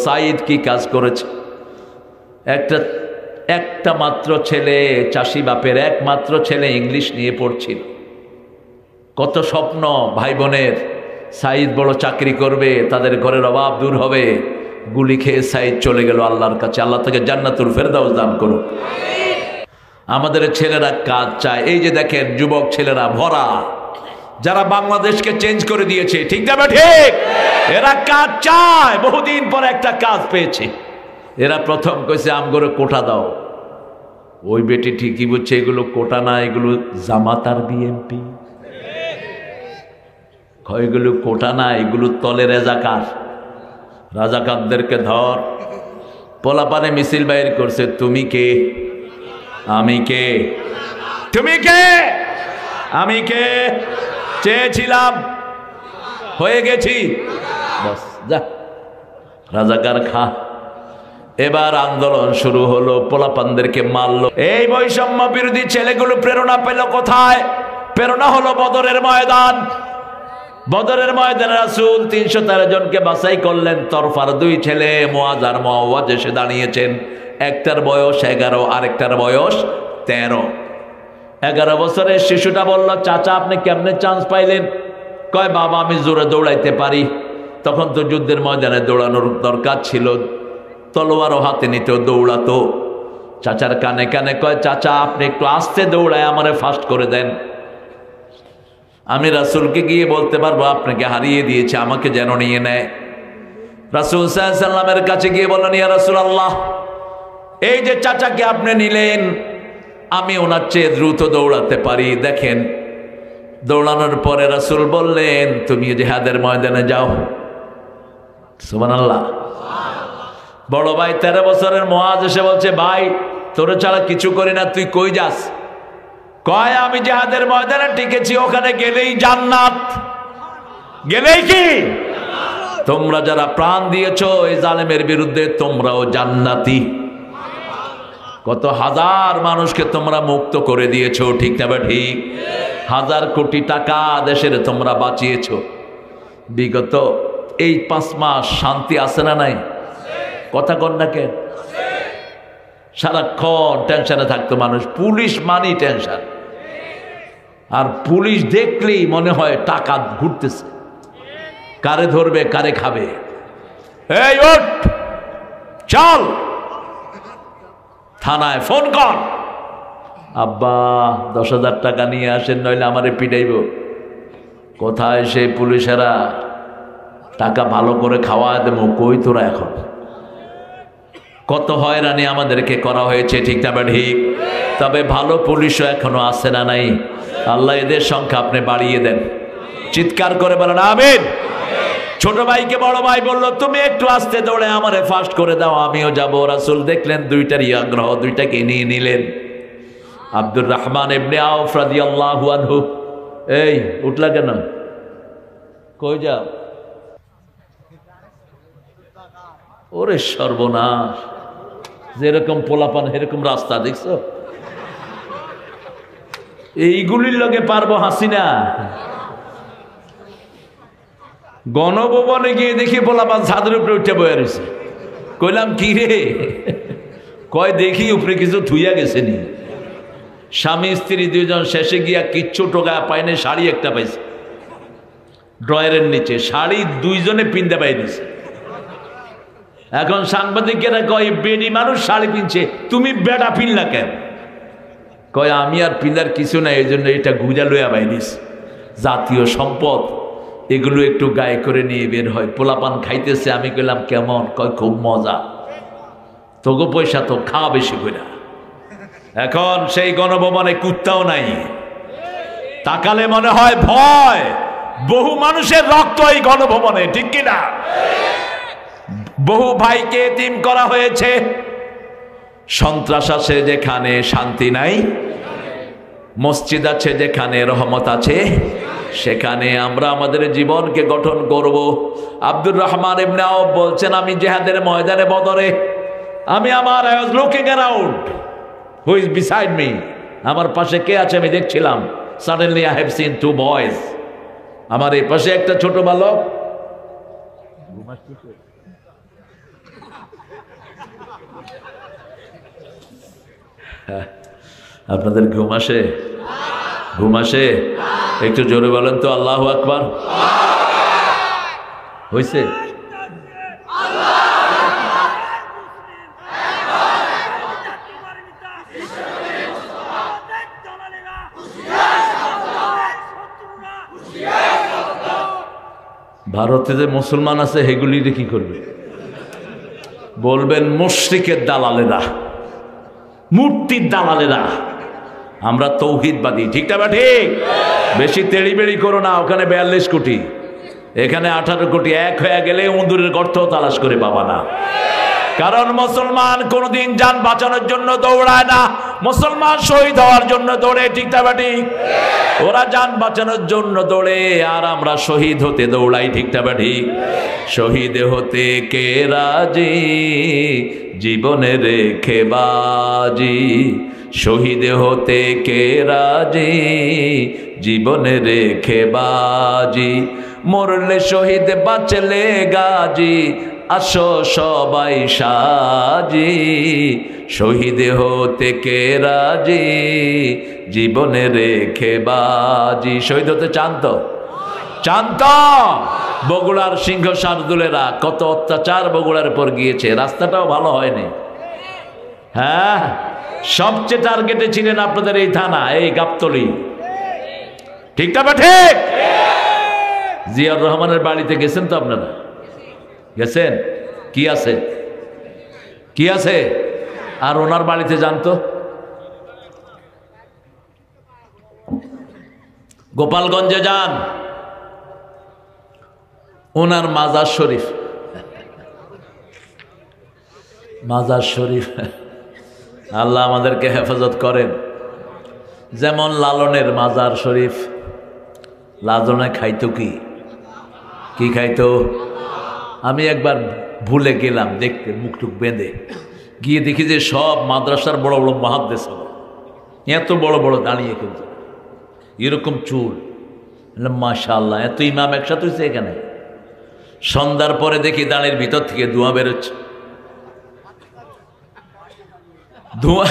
সাইদ কি কাজ করেছে। একটা মাত্র ছেলে, চাষি বাপের একমাত্র ছেলে, ইংলিশ নিয়ে পড়ছিল। কত স্বপ্ন ভাই বোনের, সাইদ বড় চাকরি করবে, তাদের ঘরের অভাব দূর হবে। গুলি খেয়ে সাইদ চলে গেল আল্লাহর কাছে। আল্লাহ তাকে জান্নাতুল ফেরদাউস দান করুন। আমাদের ছেলেরা কাজ চায়। এই যে দেখেন যুবক ছেলেরা ভরা, যারা বাংলাদেশকে চেঞ্জ করে দিয়েছে, ঠিক না ঠিক? এরা কাজ চায়, বহুদিন পর একটা কাজ পেয়েছে। এরা প্রথম কইছে আমগরে কোটা দাও। ওই বেটি ঠিকই বুঝছে এগুলো কোটা না, এগুলো জামাত আর বিএনপি। এগুলো কোটা না, এগুলো তলে রাজাকার। রাজাকারদেরকে ধর। পোলাপানে মিছিল বাইর করছে, তুমি কে? আমি কে? তুমি কে? আমি কে? চেয়েছিলাম, হয়ে গেছি, বাস যা, রাজাকার খা। এবার আন্দোলন শুরু হলো, পোলাপানদেরকে মারলো। এই বৈষম্য বিরোধী ছেলেগুলো প্রেরণা পেল কোথায়? প্রেরণা হলো বদরের ময়দান। বদরের ময়দানে রাসূল ৩১৩ জনকে বাছাই করলেন। তরফার দুই ছেলে মুআয আর মুআওয়াজ এসে দাঁড়িয়েছেন। একটার বয়স 11, আরেকটার বয়স 13। 11 বছরের শিশুটা বলল, চাচা আপনি কেমনে চান্স পাইলেন? কয়, বাবা আমি জোরে দৌড়াইতে পারি। তখন তো যুদ্ধের ময়দানে দৌড়ানোর দরকার ছিল, তলোয়ারও হাতে নিতে দৌড়াতো। চাচার কানে কানে কয়, চাচা আপনি একটু আস্তে দৌড়ায় আমারে ফাস্ট করে দেন। আমি রাসূলকে গিয়ে বলতে পারবো আপনাকে হারিয়ে দিয়েছে, আমাকে যেন নিয়ে নেয়। রাসূল সাল্লাল্লাহু আলাইহি ওয়াসাল্লামের কাছে গিয়ে বললেন, ইয়া রাসূলুল্লাহ, এই যে চাচাকে আপনি নিলেন, আমি ওনার চেয়ে দ্রুত দৌড়াতে পারি। দেখেন, দৌড়ানোর পরে রাসূল বললেন, তুমি জিহাদের ময়দানে যাও। সুবহানাল্লাহ। বড় ভাই 13 বছরের মুআয এসে বলছে, ভাই তোর ছাড়া কিছু করি না, তুই কই যাস? কয়, আমি জিহাদের ময়দানে টিকেছি, ওখানে গেলেই জান্নাত। গেলেই কি? তোমরা যারা প্রাণ দিয়েছো এই জালেমের বিরুদ্ধে, তোমরাও জান্নাতি। কত হাজার মানুষকে তোমরা মুক্ত করে দিয়েছো, ঠিক না ঠিক? হাজার কোটি টাকা দেশের তোমরা বাঁচিয়েছো। বিগত এই 5 মাস শান্তি আছে না নাই? কথা কন না কেন? সারাক্ষণ টেনশনে থাকতো মানুষ। পুলিশ মানি টেনশন, আর পুলিশ দেখলেই মনে হয় টাকা ঘুরতেছে, কারে ধরবে কারে খাবে। এই ওঠ, চল থানায় ফোন কর, আব্বা 10,000 টাকা নিয়ে আসেন, নইলে আমারে পিটাইব। কোথায় সেই পুলিশেরা? টাকা ভালো করে খাওয়া দেবো, কই তোরা এখন? কত হয়রানি আমাদেরকে করা হয়েছে, ঠিক না ঠিক? তবে ভালো পুলিশও এখনো আছে না নাই? আল্লাহ এদের সংখ্যা আপনি বাড়িয়ে দেন। চিৎকার করে বলেন আমিন। ছোট ভাইকে বড় ভাই বলল, তুমি একটু আস্তে দৌড়ে আমারে ফাস্ট করে দাও, আমিও যাব। রাসূল দেখলেন দুইটারই আগ্রহ, দুইটাকে নিয়ে নিলেন। আব্দুর রহমান ইবনে আওফ রাদিয়াল্লাহু আনহু, এই উঠলা কেন? কই যাও? ওরে সর্বনাশ, যেরকম পোলাপান এরকম রাস্তা দেখছো? এইগুলির লগে পারবো হাসিনা? গণভবনে গিয়ে দেখি পোলাপান ছাদের উপরে উঠে বয়ে রয়েছে। কইলাম কি রে? কয় দেখি উপরে কিছু থুইয়া গেছে নি। স্বামী স্ত্রী দুইজন শেষে গিয়া কিচ্ছু টোকা পায়নি, শাড়ি একটা পাইছে ড্রয়ারের নিচে, শাড়ি দুইজনে পিনতে পাইছে। এখন সাংবাদিকেরা কয়, বেডি মানুষ শাড়ি পিনছে, তুমি বেডা পিনলা কেন? কয়, আমি আর পিনার কিছু নাই, এই জন্য এটা গুজা লইয়া বাইরিস, জাতীয় সম্পদ, এগুলো একটু গায়ে করে নিয়ে বের হয়। পোলাপান খাইতেছে, আমি কইলাম কেমন? কয় খুব মজা। তোগো পয়সা তো, খাওয়া বেশি করে। এখন সেই গণভবনে কুত্তাও নাই, তাকালে মনে হয় ভয়। বহু মানুষের রক্ত এই গণভবনে, ঠিক কিনা? বহু ভাইকে এতিম করা হয়েছে। সন্ত্রাস আছে যেখানে, শান্তি নাই। মসজিদ আছে যেখানে, রহমত আছে সেখানে। আমরা আমাদের জীবনকে গঠন করব। আব্দুর রহমান ইবনে আওফ বলছেন, আমি জিহাদের ময়দানে বদরে, আমি আমার I was looking around, who is beside me, আমার পাশে কে আছে আমি দেখছিলাম। Suddenly I have seen 2 boys, আমার এই পাশে একটা ছোট বালক, আপনাদের ঘুম আসে? ঘুম আসে? একটু জোরে বলেন তো আল্লাহু আকবার। হয়েছে? ভারতে যে মুসলমান আছে সেগুলি কি করবে? বলবেন মুশরিকের দালালেরা, মূর্তির দালালেরা। আমরা তৌহিদবাদী, ঠিক না বা ঠিক? বেশি তেড়িবেড়ি করো না। ওখানে 42 কোটি, এখানে 18 কোটি। এক হয়ে গেলে উন্দুরের গর্ত তালাশ করে পাবা না। কারণ মুসলমান কোনদিন জান বাঁচানোর জন্য দৌড়ায় না, মুসলমান শহীদ হওয়ার জন্য দৌড়ে, ঠিক না বা ঠিক? ওরা জান বাঁচানোর জন্য দৌড়ে, আর আমরা শহীদ হতে দৌড়াই, ঠিক না বা ঠিক? শহীদ হতে কে রাজি, জীবনে রেখে বাজি। শহীদ হতে কে রাজি, জীবনে রেখে বাজি। মরলে শহীদ বাঁচলে গাজী, আসো সবাই সাজি। শহীদ হতে কে রাজি, জীবনে রেখে বাজি। শহীদ হতে চান তো? চান তো? বগুড়ার সিংহ শার্দুলেরা কত অত্যাচার বগুড়ার উপর গিয়েছে, রাস্তাটাও ভালো হয়নি। হ্যাঁ, সবচেয়ে টার্গেটে ছিলেন আপনাদের এই থানা, এই গাবতলী, ঠিক না ঠিক? জিয়াউর রহমানের বাড়িতে গেছেন তো আপনারা? গেছেন? কি আছে? কি আছে? আর ওনার বাড়িতে যান তো। গোপালগঞ্জে যান, ওনার মাজার শরীফ, মাজার শরীফ। আল্লাহ আমাদেরকে হেফাজত করেন। যেমন লালনের মাজার শরীফ, লালনে খাইতো কি? কি খাইতো? আমি একবার ভুলে গেলাম দেখতে, মুখটুক বেঁধে গিয়ে দেখি যে সব মাদ্রাসার বড় বড় মুহাদ্দিস এত বড় বড় দাঁড়িয়ে কিন্তু এরকম চুল। মাশাআল্লাহ, এত ইমাম একসাথে হয়েছে এখানে। সন্ধ্যার পরে দেখি দাঁড়ের ভিতর থেকে ধোঁয়া বেরোচ্ছে, ধোঁয়া।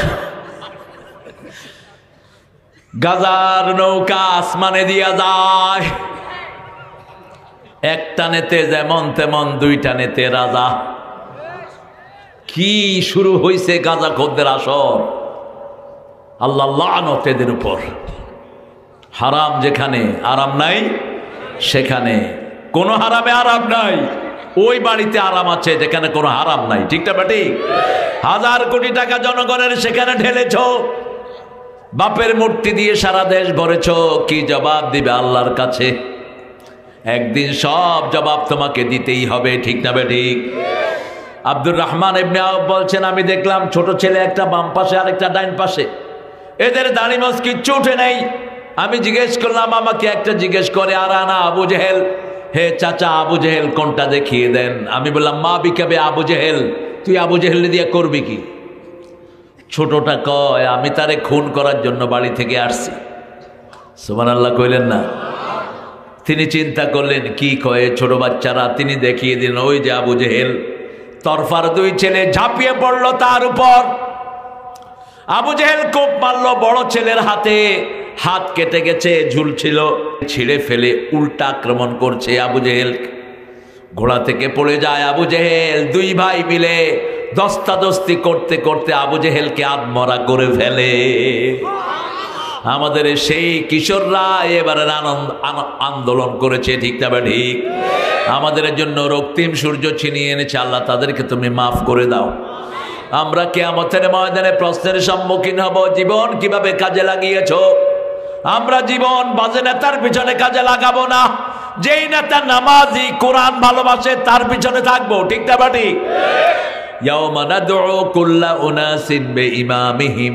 গাজার নৌকা আসমানে দিয়া যায়, একটা নেতে যেমন তেমন, দুইটা নেতে রাজা। কি শুরু হয়েছে গাজা খদ্দের আসর। আল্লাহ লানত এদের উপর। হারাম যেখানে আরাম নাই, সেখানে কোনো হারামে আরাম নাই। ওই বাড়িতে আরাম আছে যেখানে কোনো হারাম নাই, ঠিক না ঠিক? 1000 কোটি টাকা জনগণের সেখানে ঢেলেছ, বাপের মূর্তি দিয়ে সারা দেশ ভরেছ। কি জবাব দিবে আল্লাহর কাছে? একদিন সব জবাব তোমাকে দিতেই হবে, ঠিক না ঠিক? আব্দুর রহমান ইবনে আউফ বলছেন, আমি দেখলাম ছোট ছেলে একটা বাম পাশে আর একটা ডাইন পাশে, এদের দাড়ি মাছ কিচ্ছু উঠে নেই। আমি জিজ্ঞেস করলাম, আমাকে একটা জিজ্ঞেস করে, আর আনা আবু জেহেল, হে চাচা আবু জেহেল কোনটা দেখিয়ে দেন। আমি বললাম, মা বিকাবে আবু জেহেল, তুই আবু জেহেল দিয়ে করবি কি? ছোটটা কয়, আমি তারে খুন করার জন্য বাড়ি থেকে আসছি। সুবহানাল্লাহ কইলেন না? তিনি চিন্তা করলেন কি কয়ে ছোট বাচ্চারা, তিনি দেখিয়ে দিলেন ওই যে আবু জেহেল। তরফার দুই ছেলে ঝাঁপিয়ে পড়লো তার উপর। আবু জেহেল কোপ মারলো বড় ছেলের হাতে, হাত কেটে গেছে, ঝুলছিল, ছিঁড়ে ফেলে উল্টা আক্রমণ করছে আবু জেহেল। ঘোড়া থেকে পড়ে যায় আবু জেহেল। দুই ভাই মিলে দস্তাদস্তি করতে করতে আবু জেহেলকে আত্মরা করে ফেলে। আমাদের সেই কিশোররা এবারে আন্দোলন করেছে, ঠিক না ঠিক? আমাদের জন্য রক্তিম সূর্য ছিনিয়ে এনেছে। আল্লাহ তাদেরকে তুমি মাফ করে দাও। আমরা কিয়ামতের ময়দানে প্রশ্নের সম্মুখীন হব, জীবন কিভাবে কাজে লাগিয়েছ। আমরা জীবন বাজে নেতার পিছনে কাজে লাগাবো না। যেই নেতা নামাজি, কোরআন ভালোবাসে, তার পিছনে থাকবো, ঠিক না ঠিক? ইয়াউমা নাদউ কুল্লা উনাসিন বিইমামিহিম,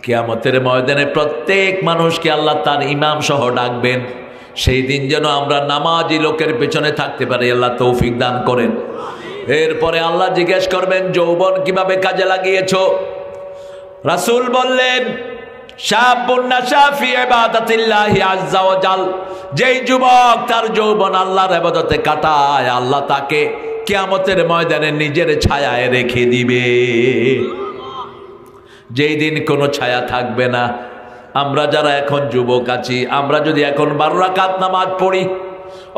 কিয়ামতের ময়দানে প্রত্যেক মানুষকে আল্লাহ তার ইমাম সহ ডাকবেন। সেই দিন যেন আমরা নামাজি লোকের পেছনে থাকতে পারি, আল্লাহ তৌফিক দান করেন। এরপরে আল্লাহ জিজ্ঞেস করবেন, যৌবন কিভাবে কাজে লাগিয়েছ? রাসূল বললেন, শাবুন নাশা ফি ইবাদাতিল্লাহি আযজা ওয়া জাল, যেই যুবক তার যৌবন আল্লাহর ইবাদতে কাটায়, আল্লাহ তাকে কিয়ামতের ময়দানে নিজের ছায়ায় রেখে দিবে। যেই দিন কোনো ছায়া থাকবে না। আমরা যারা এখন যুবক আছি, আমরা যদি এখন 12 রাকাত নামাজ পড়ি,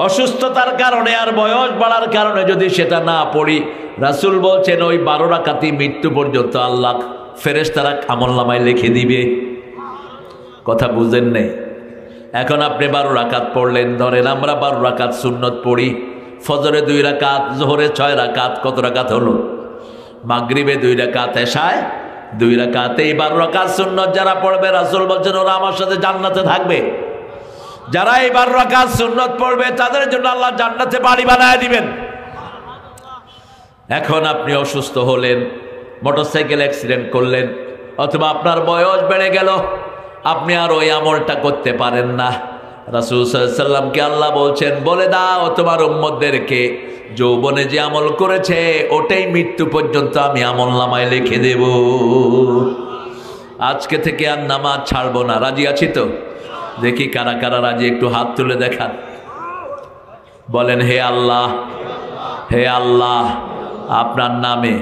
অসুস্থতার কারণে আর বয়স বাড়ার কারণে যদি সেটা না পড়ি, রাসূল বলছেন ওই 12 রাকাতই মৃত্যু পর্যন্ত আল্লাহ ফেরেশতারা আমলনামায় লিখে দিবে। কথা বুঝেন নাই? এখন আপনি 12 রাকাত পড়লেন, ধরেন আমরা 12 রাকাত সুন্নত পড়ি, ফজরে 2 রাকাত, জোহরে 6 রাকাত, কত রাকাত হলো? মাগরিবে 2 রাকাত, এশায় 2 রাকাত। এই 12 রাকাত সুন্নত যারা পড়বে, রাসূল বলছেন ওরা আমার সাথে জান্নাতে থাকবে। যারা এই 12 রাকাত সুন্নত পড়বে তাদের জন্য আল্লাহ জান্নাতে বাড়ি বানায় দিবেন। এখন আপনি অসুস্থ হলেন, মোটরসাইকেল অ্যাক্সিডেন্ট করলেন, অথবা আপনার বয়স বেড়ে গেল, আপনি আর ওই আমলটা করতে পারেন না। রাসূল সাল্লাল্লাহু আলাইহি ওয়াসাল্লামকে আল্লাহ বলছেন, বলে দাও তোমার উম্মতদেরকে যৌবনে যে আমল করেছে ওটাই মৃত্যু পর্যন্ত আমি আমলনামায় লিখে দেব। আজকে থেকে আর নামাজ ছাড়বো না। রাজি আছি তো? দেখি কারা কারা রাজি, একটু হাত তুলে দেখান। বলেন, হে আল্লাহ, হে আল্লাহ, আপনার নামে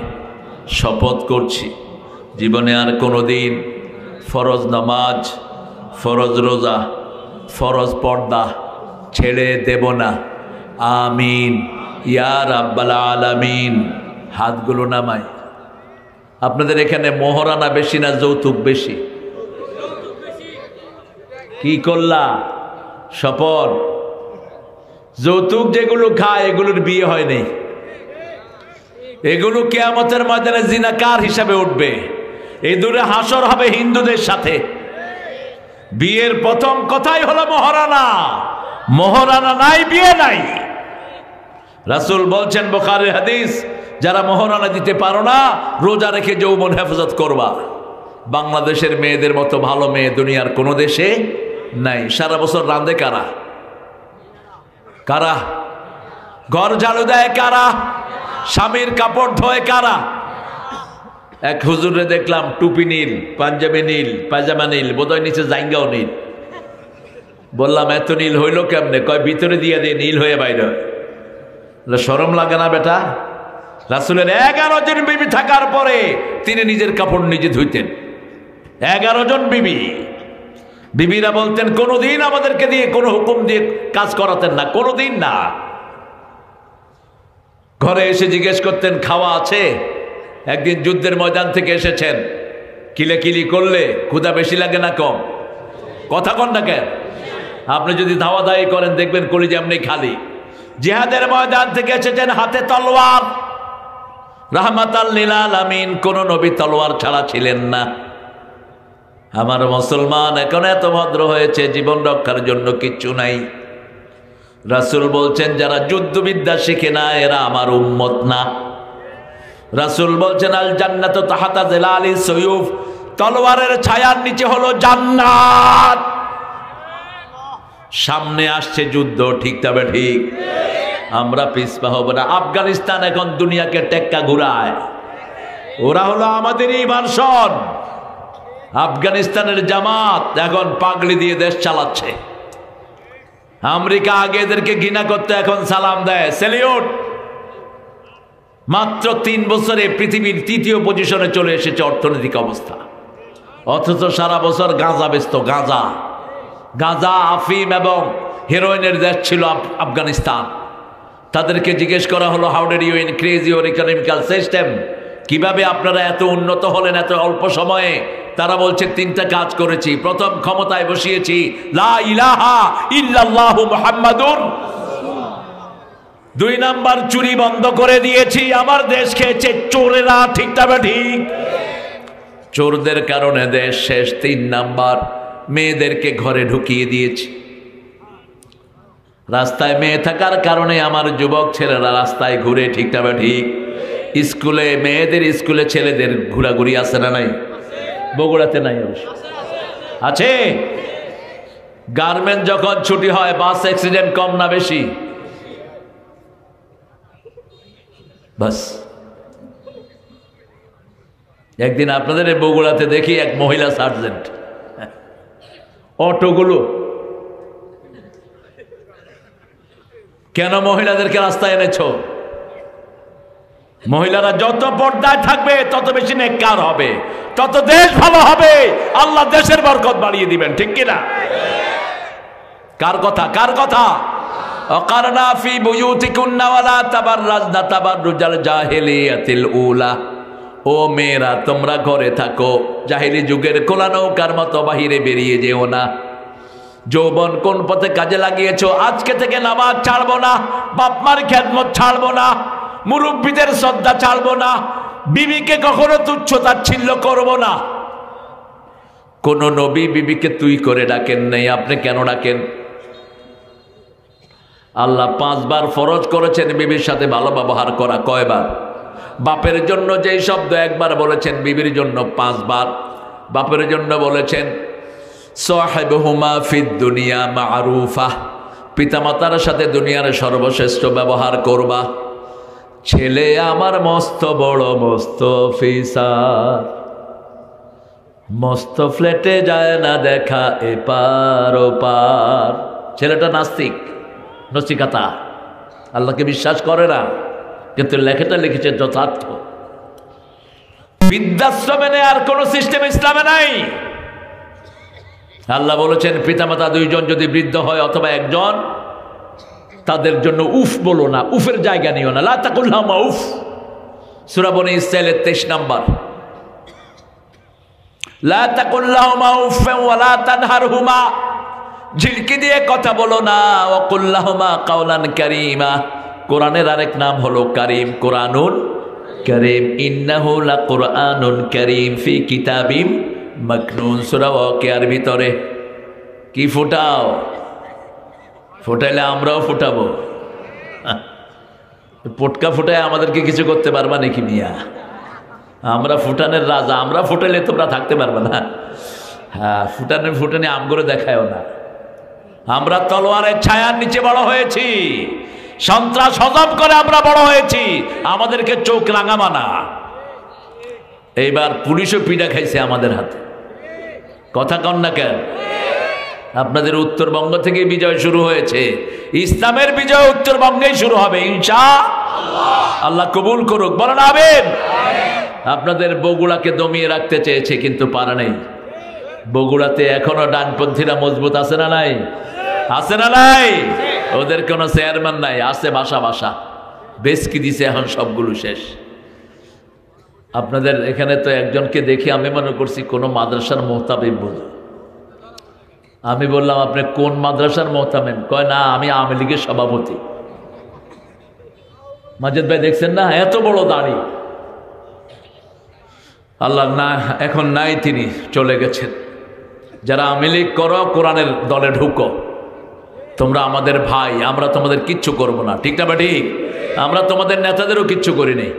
শপথ করছি জীবনে আর কোনোদিন ফরজ নামাজ, ফরজ রোজা, ফরজ পর্দা ছেড়ে দেব না। আমিন ইয়া রাব্বাল আলামিন। হাতগুলো নামায়। আপনাদের এখানে মোহরানা বেশি না যৌতুক বেশি? কি করলা? শপথ। যৌতুক যেগুলো খায় এগুলোর বিয়ে হয় নাই, এগুলো কিয়ামতের ময়দানে জিনাকার হিসাবে উঠবে। এই দূরে হাসর হবে হিন্দুদের সাথে। বিয়ের প্রথম কথাই হলো মোহরানা। মোহরানা নাই, বিয়ে নাই। রাসূল বলছেন, বুখারীর হাদিস, যারা মোহরানা দিতে পারো না, রোজা রেখে যৌবন হেফাজত করবা। বাংলাদেশের মেয়েদের মতো ভালো মেয়ে দুনিয়ার কোনো দেশে নাই। সারা বছর রাঁধে কারা? কারা? ঘর ঝাড়ু দেয় কারা? স্বামীর কাপড় ধোয় কারা? এক হুজুরে দেখলাম টুপি নীল, পাঞ্জাবি নীল, পায়জামা নীল, বোধহয় নিচে জাইঙ্গাও নীল। বললাম এত নীল হইল কেমনে? কয় ভিতরে দিয়ে দিয়ে নীল হয়ে বাইরে। শরম লাগে না বেটা? রাসূলের 11 জন বিবি থাকার পরে তিনি নিজের কাপড় নিজে ধুইতেন। 11 জন বিবি। বিবিরা বলতেন কোনোদিন আমাদেরকে দিয়ে কোনো হুকুম দিয়ে কাজ করাতেন না, কোনোদিন না। ঘরে এসে জিজ্ঞেস করতেন খাওয়া আছে? একদিন যুদ্ধের ময়দান থেকে এসেছেন, কিলেকিলি করলে ক্ষুধা বেশি লাগে না কম? কথা কন না কেন? আপনি যদি ধাওয়া দায়ী করেন দেখবেন কলিজা এমনি খালি। জিহাদের ময়দান থেকে এসেছেন, হাতে তলোয়ার। রাহমাতাল লিল আলামিন, কোন নবী তলোয়ার ছাড়া ছিলেন না। আমার মুসলমান এখন এত ভদ্র হয়েছে, জীবন রক্ষার জন্য কিচ্ছু নাই। রাসূল বলছেন যারা যুদ্ধবিদ্যা শিখে না এরা আমার উম্মত না। রাসূল বলছেন আল জান্নাতু তাহতা জিলালিস সুয়ুফ, তলোয়ারের ছায়ার নিচে হলো জান্নাত। সামনে আসছে যুদ্ধ, ঠিক তবে ঠিক। আমরা পিছপা হব না। আফগানিস্তান এখন দুনিয়াকে টেক্কা ঘুরায়, ওরা হলো আমাদেরই ভার্সন। আফগানিস্তানের জামাত এখন পাগড়ি দিয়ে দেশ চালাচ্ছে। আমেরিকা আগে এদেরকে ঘৃণা করতে, এখন সালাম দেয়, সেলিউট। মাত্র 3 বছরে পৃথিবীর 3য় পজিশনে চলে এসেছে অর্থনৈতিক অবস্থা। অথচ সারা বছর গাঁজা বেচত। গাঁজা, গাঁজা, আফিম এবং হেরোইনের দেশ ছিল আফগানিস্তান। তাদেরকে জিজ্ঞেস করা হলো, how did you increase your economical system? কিভাবে আপনারা এত উন্নত হলেন এত অল্প সময়ে? তারা বলছে 3টা কাজ করেছি। প্রথম, ক্ষমতায় বসিয়েছি লা ইলাহা ইল্লাল্লাহু মুহাম্মাদুর। 2 নাম্বার, চুরি বন্ধ করে দিয়েছি। আমার দেশ খেয়েছে চোরেরা, ঠিক তবে ঠিক। চোরদের কারণে দেশ শেষ। 3 নাম্বার, মেয়েদেরকে ঘরে ঢুকিয়ে দিয়েছি। রাস্তায় মেয়ে থাকার কারণে আমার যুবক ছেলেরা রাস্তায় ঘুরে, ঠিক তবে ঠিক। স্কুলে মেয়েদের, স্কুলে ছেলেদের ঘোরাঘুরি আছে না নাই? বগুড়াতে নাই অবশ্য আছে। গার্মেন্ট যখন ছুটি হয় বাস অ্যাক্সিডেন্ট কম না বেশি? বাস। একদিন আপনাদের বগুড়াতে দেখি এক মহিলা সার্জেন্ট, অটোগুলো কেন মহিলাদেরকে রাস্তায় এনেছো? মহিলারা যত পর্দায় থাকবে তত বেশি নেককার হবে, তত দেশ ভালো হবে, আল্লাহ দেশের বরকত বাড়িয়ে দিবেন, ঠিক কিনা? কার কথা? কার কথা? অকারনা ফি বুয়ুতিকুন্না ওয়ালা তাবাররাজনা তাবাররুজাল জাহিলিয়াতিল উলা। ও মেয়েরা, তোমরা ঘরে থাকো, জাহিলি যুগের খোলা নৌকার মতো বাহিরে বেরিয়ে যেও না। যৌবন কোন পথে কাজে লাগিয়েছো, আজকে থেকে নামাজ ছাড়বো না, বাপ মার খেদমত ছাড়বো না, মুরব্বীদের শ্রদ্ধা ছাড়বো না, বিবিকে কখনো তুচ্ছ তাচ্ছিল্য করবো না। কোন নবী বিবিকে তুই করে ডাকেন নাই, আপনি কেন ডাকেন? আল্লাহ 5 বার ফরজ করেছেন বিবির সাথে ভালো ব্যবহার করা। কয়বার? বাপের জন্য যেই শব্দ একবার বলেছেন, বিবির জন্য 5 বার। বাপের জন্য বলেছেন সাহিবহুমা ফিদ দুনিয়া মারুফা, পিতামাতার সাথে দুনিয়ার সর্বশ্রেষ্ঠ ব্যবহার করবা। ছেলে আমার মস্ত বড় মস্ত অফিসার, মস্ত ফ্ল্যাটে যায় না দেখা এপার ওপার। ছেলেটা নাস্তিক, নচিকাতা, আল্লাহকে বিশ্বাস করে না, কিন্তু লেখাটা লিখেছে যথার্থ। বৃদ্ধাশ্রমে আর কোন সিস্টেম ইসলামে নাই। আল্লাহ বলেছেন পিতামাতা 2 জন যদি বৃদ্ধ হয় অথবা 1 জন, তাদের জন্য উফ বলো না, উফের জায়গা নিও না। লা তাকুল্লাহুমা উফ, সূরা বনী ইসরাঈলের 23 নম্বর। লা তাকুল্লাহুমা উফ ওয়া লা তানহারহুমা, ঝিলকি দিয়ে কথা বলো না। ওয়া কুল্লাহুমা কাওলান কারীমা, কোরআনের আরেক নাম হলো কারীম, কোরআনুল কারীম। ইন্নাহু লাকুরআনুন কারীম ফি কিতাবিম মাকনুন। সূরা ওয়াকিয়ার ভিতরে কি ফুটাও? ফুটাইলে আমরাও ফুটাবো। পটকা ফুটায় আমাদেরকে কিছু করতে পারবা নাকি মিয়া? আমরা ফুটানের রাজা, আমরা ফুটাইলে তোমরা থাকতে পারবে না। হ্যাঁ, ফুটানে আম করে দেখায়ও না। আমরা তলোয়ারের ছায়ার নিচে বড় হয়েছি, সন্ত্রাস হজম করে আমরা বড় হয়েছি, আমাদেরকে চোখ রাঙাবা না। এইবার পুলিশও পিড়া খাইছে আমাদের হাতে। কথা কন না কেন? আপনাদের উত্তরবঙ্গ থেকে বিজয় শুরু হয়েছে, ইসলামের বিজয় উত্তরবঙ্গেই শুরু হবে ইনশাআল্লাহ। আল্লাহ কবুল করুক, বলেন আমিন। আপনাদের বগুড়াকে দমিয়ে রাখতে চেয়েছে কিন্তু পারা নেই। বগুড়াতে এখনো ডানপন্থীরা মজবুত আছে না নাই? আছে না নাই? ওদের কোনো চেয়ারম্যান নাই, আছে বাসা বাসা, বেশ কি দিছে, এখন সবগুলো শেষ। আপনাদের এখানে তো একজনকে দেখি আমি মনে করছি কোন মাদ্রাসার মোহতামিম বলে। আমি বললাম আপনি কোন মাদ্রাসার মোহতামিম? কয় না, আমি আওয়ামী লীগের সভাপতি। মাজেদ ভাই দেখছেন না, এত বড় দাড়ি। আল্লাহ না, এখন নাই, তিনি চলে গেছেন। যারা আওয়ামী লীগ করো, কোরআনের দলে ঢুকো, তোমরা আমাদের ভাই, আমরা তোমাদের কিচ্ছু করব না, ঠিক না? ঠিক। আমরা তোমাদের নেতাদেরও কিচ্ছু করি নাই,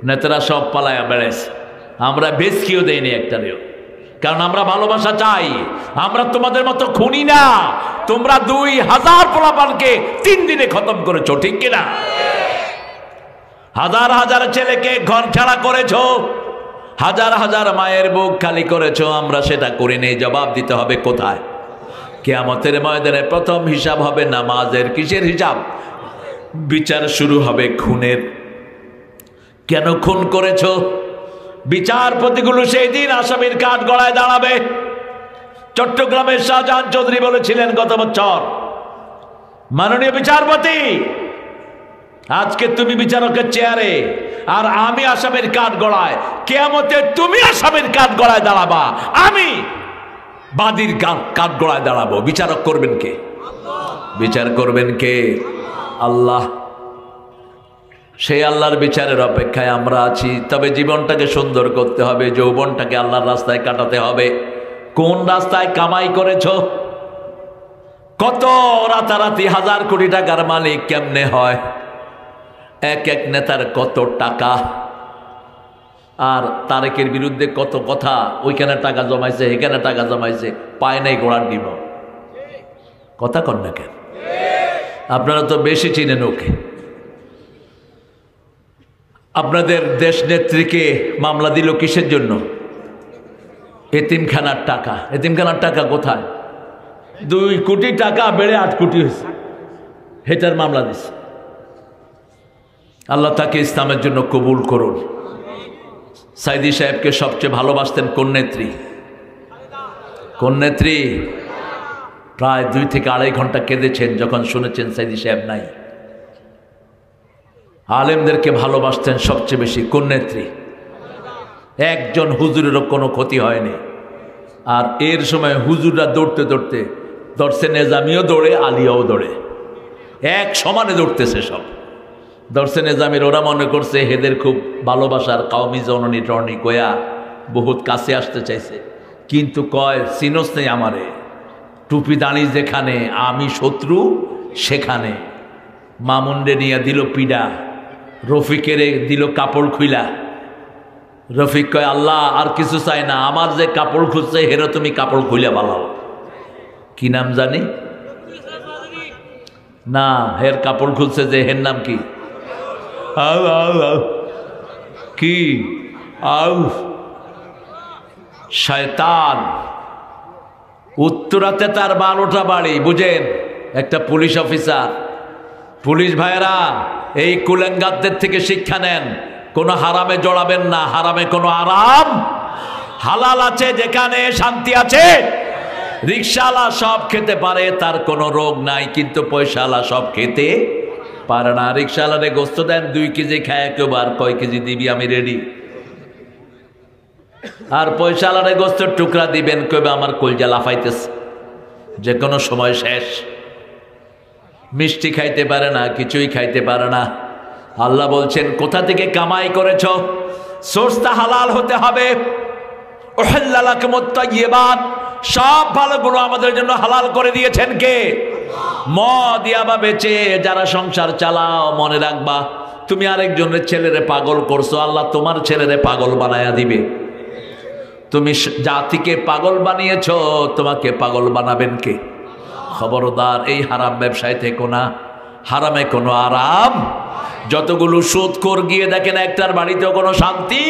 নেতারা সব পালায়া বেড়েছে, আমরা বেশকিও দেয়নি একটারেও, কারণ আমরা ভালোবাসা চাই। আমরা তোমাদের মতো খুনি না। তোমরা 2000 পোলাপানকে 3 দিনে খতম করেছো, ঠিক কিনা? হাজার হাজার ছেলেকে ঘর ছাড়া করেছো, হাজার হাজার মায়ের বুক খালি করেছো, আমরা সেটা করি নেই। জবাব দিতে হবে কোথায়? কিয়ামতের ময়দানে প্রথম হিসাব হবে নামাজের। কিসের হিসাব? বিচার শুরু হবে খুনের। কেন খুন করেছো? বিচারপতিগুলো সেই দিন আসামির কাঠ গড়ায় দাঁড়াবে। চট্টগ্রামের শাহজাহান চৌধুরী বলেছিলেন গত বছর, মাননীয় বিচারপতি, আজকে তুমি বিচারকের চেয়ারে আর আমি আসামির কাঠ গড়ায়, কিয়ামতে তুমি আসামির কাঠ গড়ায় দাঁড়াবা, আমি বাদীর কাঠ গড়ায় দাঁড়াবো। বিচারক করবেন কে? বিচার করবেন কে? আল্লাহ। সেই আল্লাহর বিচারের অপেক্ষায় আমরা আছি। তবে জীবনটাকে সুন্দর করতে হবে, যৌবনটাকে আল্লাহর রাস্তায় কাটাতে হবে। কোন রাস্তায় কামাই করেছো? কত রাতারাতি 1000 কোটি টাকার মালিক কেমনে হয়? এক এক নেতার কত টাকা, আর তারেকের বিরুদ্ধে কত কথা, ওইখানে টাকা জমাইছে, এখানে টাকা জমাইছে, পায় নাই গোড়ার ডিম। কথা কন না কেন? আপনারা তো বেশি চিনেন ওকে। আপনাদের দেশ নেত্রীকে মামলা দিল কিসের জন্য? এতিমখানার টাকা। এতিমখানার টাকা কোথায়? 2 কোটি টাকা বেড়ে 8 কোটি হয়েছে, হেটার মামলা দিছে। আল্লাহ তাকে ইসলামের জন্য কবুল করুন। সাইদি সাহেবকে সবচেয়ে ভালোবাসতেন কোন নেত্রী? কোন নেত্রী? প্রায় 2 থেকে আড়াই ঘন্টা কেঁদেছেন যখন শুনেছেন সাইদি সাহেব নাই। আলেমদেরকে ভালোবাসতেন সবচেয়ে বেশি কোন নেত্রী? একজন হুজুরেরও কোনো ক্ষতি হয়নি। আর এর সময় হুজুররা দৌড়তে দৌড়তে দর্শে নেজামিও দৌড়ে, আলিয়াও দৌড়ে, এক সমানে দৌড়তেছে সব। দর্শে নেজামির ওরা মনে করছে হেদের খুব ভালোবাসার কাউমি জননী টর্নি কয়া বহুত কাছে আসতে চাইছে, কিন্তু কয় সিনোস নেই আমারে, টুপি দাঁড়ি যেখানে আমি শত্রু সেখানে। মামুন্ডে নিয়ে দিল পিডা, রফিকের দিল কাপড় খুইলা। রফিক কয় আল্লাহ আর কিছু চাই না, আমার যে কাপড় খুঁজছে হেরো তুমি কাপড় খুইলা পালাও। কি নাম জানি না, হের কাপড় খুলছে যে, হের নাম কি? কি শয়তান। উত্তরাতে তার 12টা বাড়ি, বুঝেন? একটা পুলিশ অফিসার। পুলিশ ভাইয়েরা এই কুলেঙ্গারদের থেকে শিক্ষা নেন, কোনো হারামে জড়াবেন না। হারামে কোনো আরাম, হালাল আছে যেখানে শান্তি আছে। রিক্সাওয়ালা সব খেতে পারে, তার কোনো রোগ নাই, কিন্তু পয়সাওয়ালা সব খেতে পারে না। রিক্সাওয়ালারে গোস্ত দেন 2 কেজি খায় কেউ, আর কয় কেজি দিবি আমি রেডি। আর পয়সাওয়ালারে গোস্তের টুকরা দিবেন কইবে আমার কলজা লাফাইতেছে, যে কোনো সময় শেষ। মিষ্টি খাইতে পারে না, কিছুই খাইতে পারে না। আল্লাহ বলছেন কোথা থেকে কামাই করেছ, সোর্সটা হালাল হতে হবে। উহিল্লা লাকুমুত তাইয়্যিবাত, সব ভালোগুলো আমাদের জন্য হালাল করে দিয়েছেন কে? মদ ইয়াবা বেচে যারা সংসার চালাও, মনে রাখবা তুমি আরেকজনের ছেলেরে পাগল করছো, আল্লাহ তোমার ছেলেরে পাগল বানায়া দিবে। তুমি জাতিকে পাগল বানিয়েছ, তোমাকে পাগল বানাবেন কে? খবরদার এই হারাম ব্যবসায় থেকো না। হারামে কোনো আরাম। যতগুলো সুদখোর গিয়ে দেখেন একটার বাড়িতেও কোনো শান্তি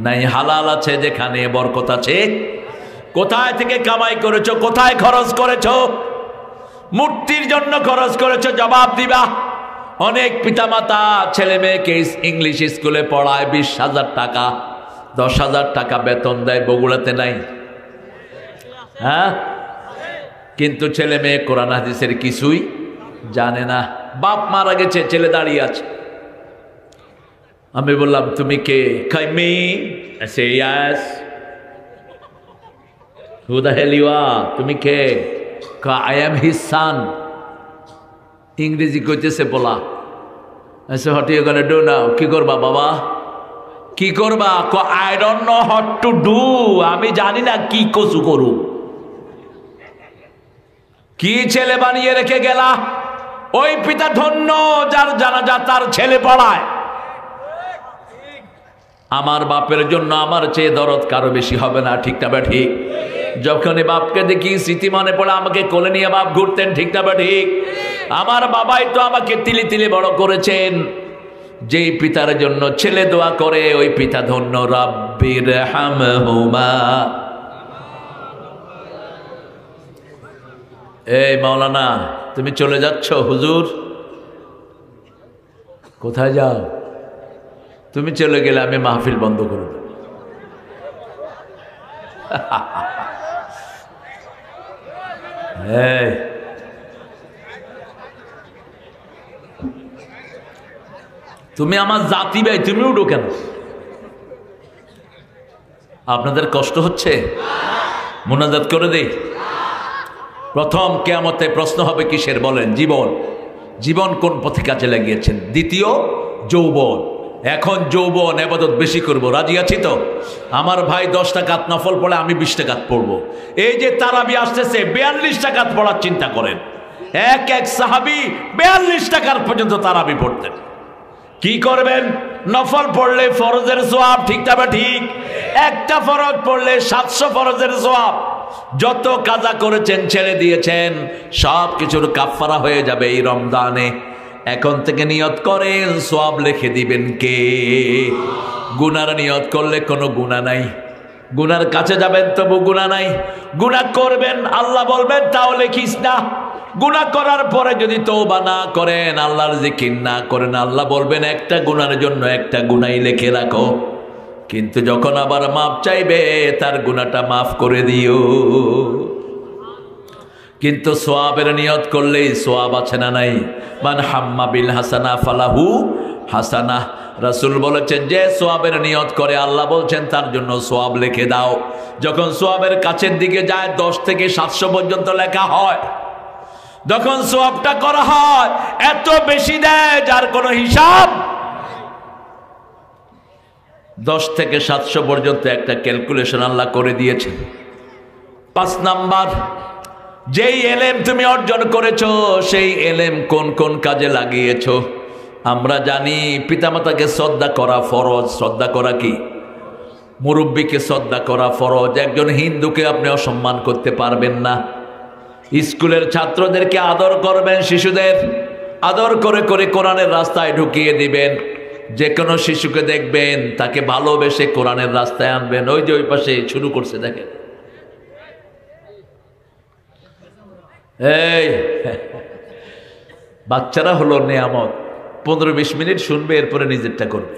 নাই। হালাল আছে যেখানে বরকত আছে। কোথায় থেকে কামাই করেছো, কোথায় খরচ করেছো? মূর্তির জন্য খরচ করেছো, জবাব দিবা। অনেক পিতামাতা ছেলে মেয়েকে ইংলিশ স্কুলে পড়ায় 20,000 টাকা, 10,000 টাকা বেতন দেয়, বগুড়াতে নাই? হ্যাঁ, কিন্তু ছেলে মেয়ে কোরআন হাদিসের কিছুই জানে না। বাপ মারা গেছে, ছেলে দাঁড়িয়ে আছে। আমি বললাম তুমি কে? Me. I say yes. Who the hell you are? তুমি কে? I am his son. ইংরেজি কইতেছে বলা। I say what are you gonna do now? কি করবা বাবা? কি করবা? I don't know what to do. আমি জানি না কি কসু করু। কি ছেলে বানিয়ে রেখে গেলা? ওই পিতা ধন্য যার জানাজা তার ছেলে পড়ায়। আমার বাপের জন্য আমার চেয়ে দরদ কারো বেশি হবে না, ঠিক না ঠিক? যখন বাপকে দেখি স্মৃতি মনে পড়ে, আমাকে কোলে নিয়ে বাপ ঘুরতেন, ঠিক না ঠিক? আমার বাবাই তো আমাকে তিলে তিলে বড় করেছেন। যেই পিতার জন্য ছেলে দোয়া করে ওই পিতা ধন্য। রাব্বির হামহুমা। এই মাওলানা তুমি চলে যাচ্ছ? হুজুর কোথায় যাও? তুমি চলে গেলে আমি মাহফিল বন্ধ করে দেব। তুমি আমার জাতি ভাই, তুমি উঠো কেন? আপনাদের কষ্ট হচ্ছে? মুনাজাত করে দেই। প্রথম কিয়ামতে প্রশ্ন হবে কিসের বলেন? জীবন। জীবন কোন পথে কাজে লাগিয়েছেন? দ্বিতীয় যৌবন। এখন যৌবন ইবাদত বেশি করব, রাজি আছি তো? আমার ভাই 10 টাকাত নফল পড়ে, আমি 20 টাকাত পড়বো। এই যে তারাবি আসতেছে, 42 টাকাত পড়ার চিন্তা করেন। এক সাহাবী 42 টাকার পর্যন্ত তারাবি পড়তেন। কি করবেন? নফল পড়লে ফরজের সওয়াব, ঠিক তবে ঠিক? একটা ফরজ পড়লে 700 ফরজের সওয়াব। যত কাজা করেছেন, ছেড়ে দিয়েছেন, সব কিছুর কাফারা হয়ে যাবে এই রমজানে। এখন থেকে নিয়ত করেন, সওয়াব লিখে দিবেন কে? গুনার নিয়ত করলে কোনো গুনাহ নাই। গুনার কাছে যাবেন তবু গুনাহ নাই। গুনাহ করবেন, আল্লাহ বলবেন তাও লিখিস না। গুনাহ করার পরে যদি তওবা না করেন, আল্লাহর জিকির না করেন, আল্লাহ বলবেন একটা গুনাহের জন্য একটা গুনাহই লিখে রাখো, কিন্তু যখন আবার মাপ চাইবে তার গুনাহটা মাফ করে দিও। কিন্তু সোয়াবের নিয়ত করলেই সোয়াব আছে না নাই? মান হাম্মা বিল হাসানা ফালাহু হাসানা। রাসূল বলেছেন যে সোয়াবের নিয়ত করে, আল্লাহ বলছেন তার জন্য সোয়াব লিখে দাও। যখন সোয়াবের কাছের দিকে যায় 10 থেকে 700 পর্যন্ত লেখা হয়। যখন সোয়াবটা করা হয় এত বেশি দেয় যার কোনো হিসাব। 10 থেকে 700 পর্যন্ত একটা ক্যালকুলেশন আল্লাহ করে দিয়েছেন। 5 নাম্বার, যেই এলেম তুমি অর্জন করেছো সেই এলেম কোন কোন কাজে লাগিয়েছো। আমরা জানি পিতামাতাকে শ্রদ্ধা করা ফরজ। শ্রদ্ধা করা কি? মুরব্বীকে শ্রদ্ধা করা ফরজ। একজন হিন্দুকে আপনি অসম্মান করতে পারবেন না। স্কুলের ছাত্রদেরকে আদর করবেন, শিশুদের আদর করে করে কোরআনের রাস্তায় ঢুকিয়ে দিবেন। যে কোনো শিশুকে দেখবেন তাকে ভালোবেসে কোরআনের রাস্তায় আনবেন। ওই যে ওই পাশে শুরু করছে দেখেন, এই বাচ্চারা হলো নেয়ামত। 15-20 মিনিট শুনবে, এরপরে নিজেরটা করবে।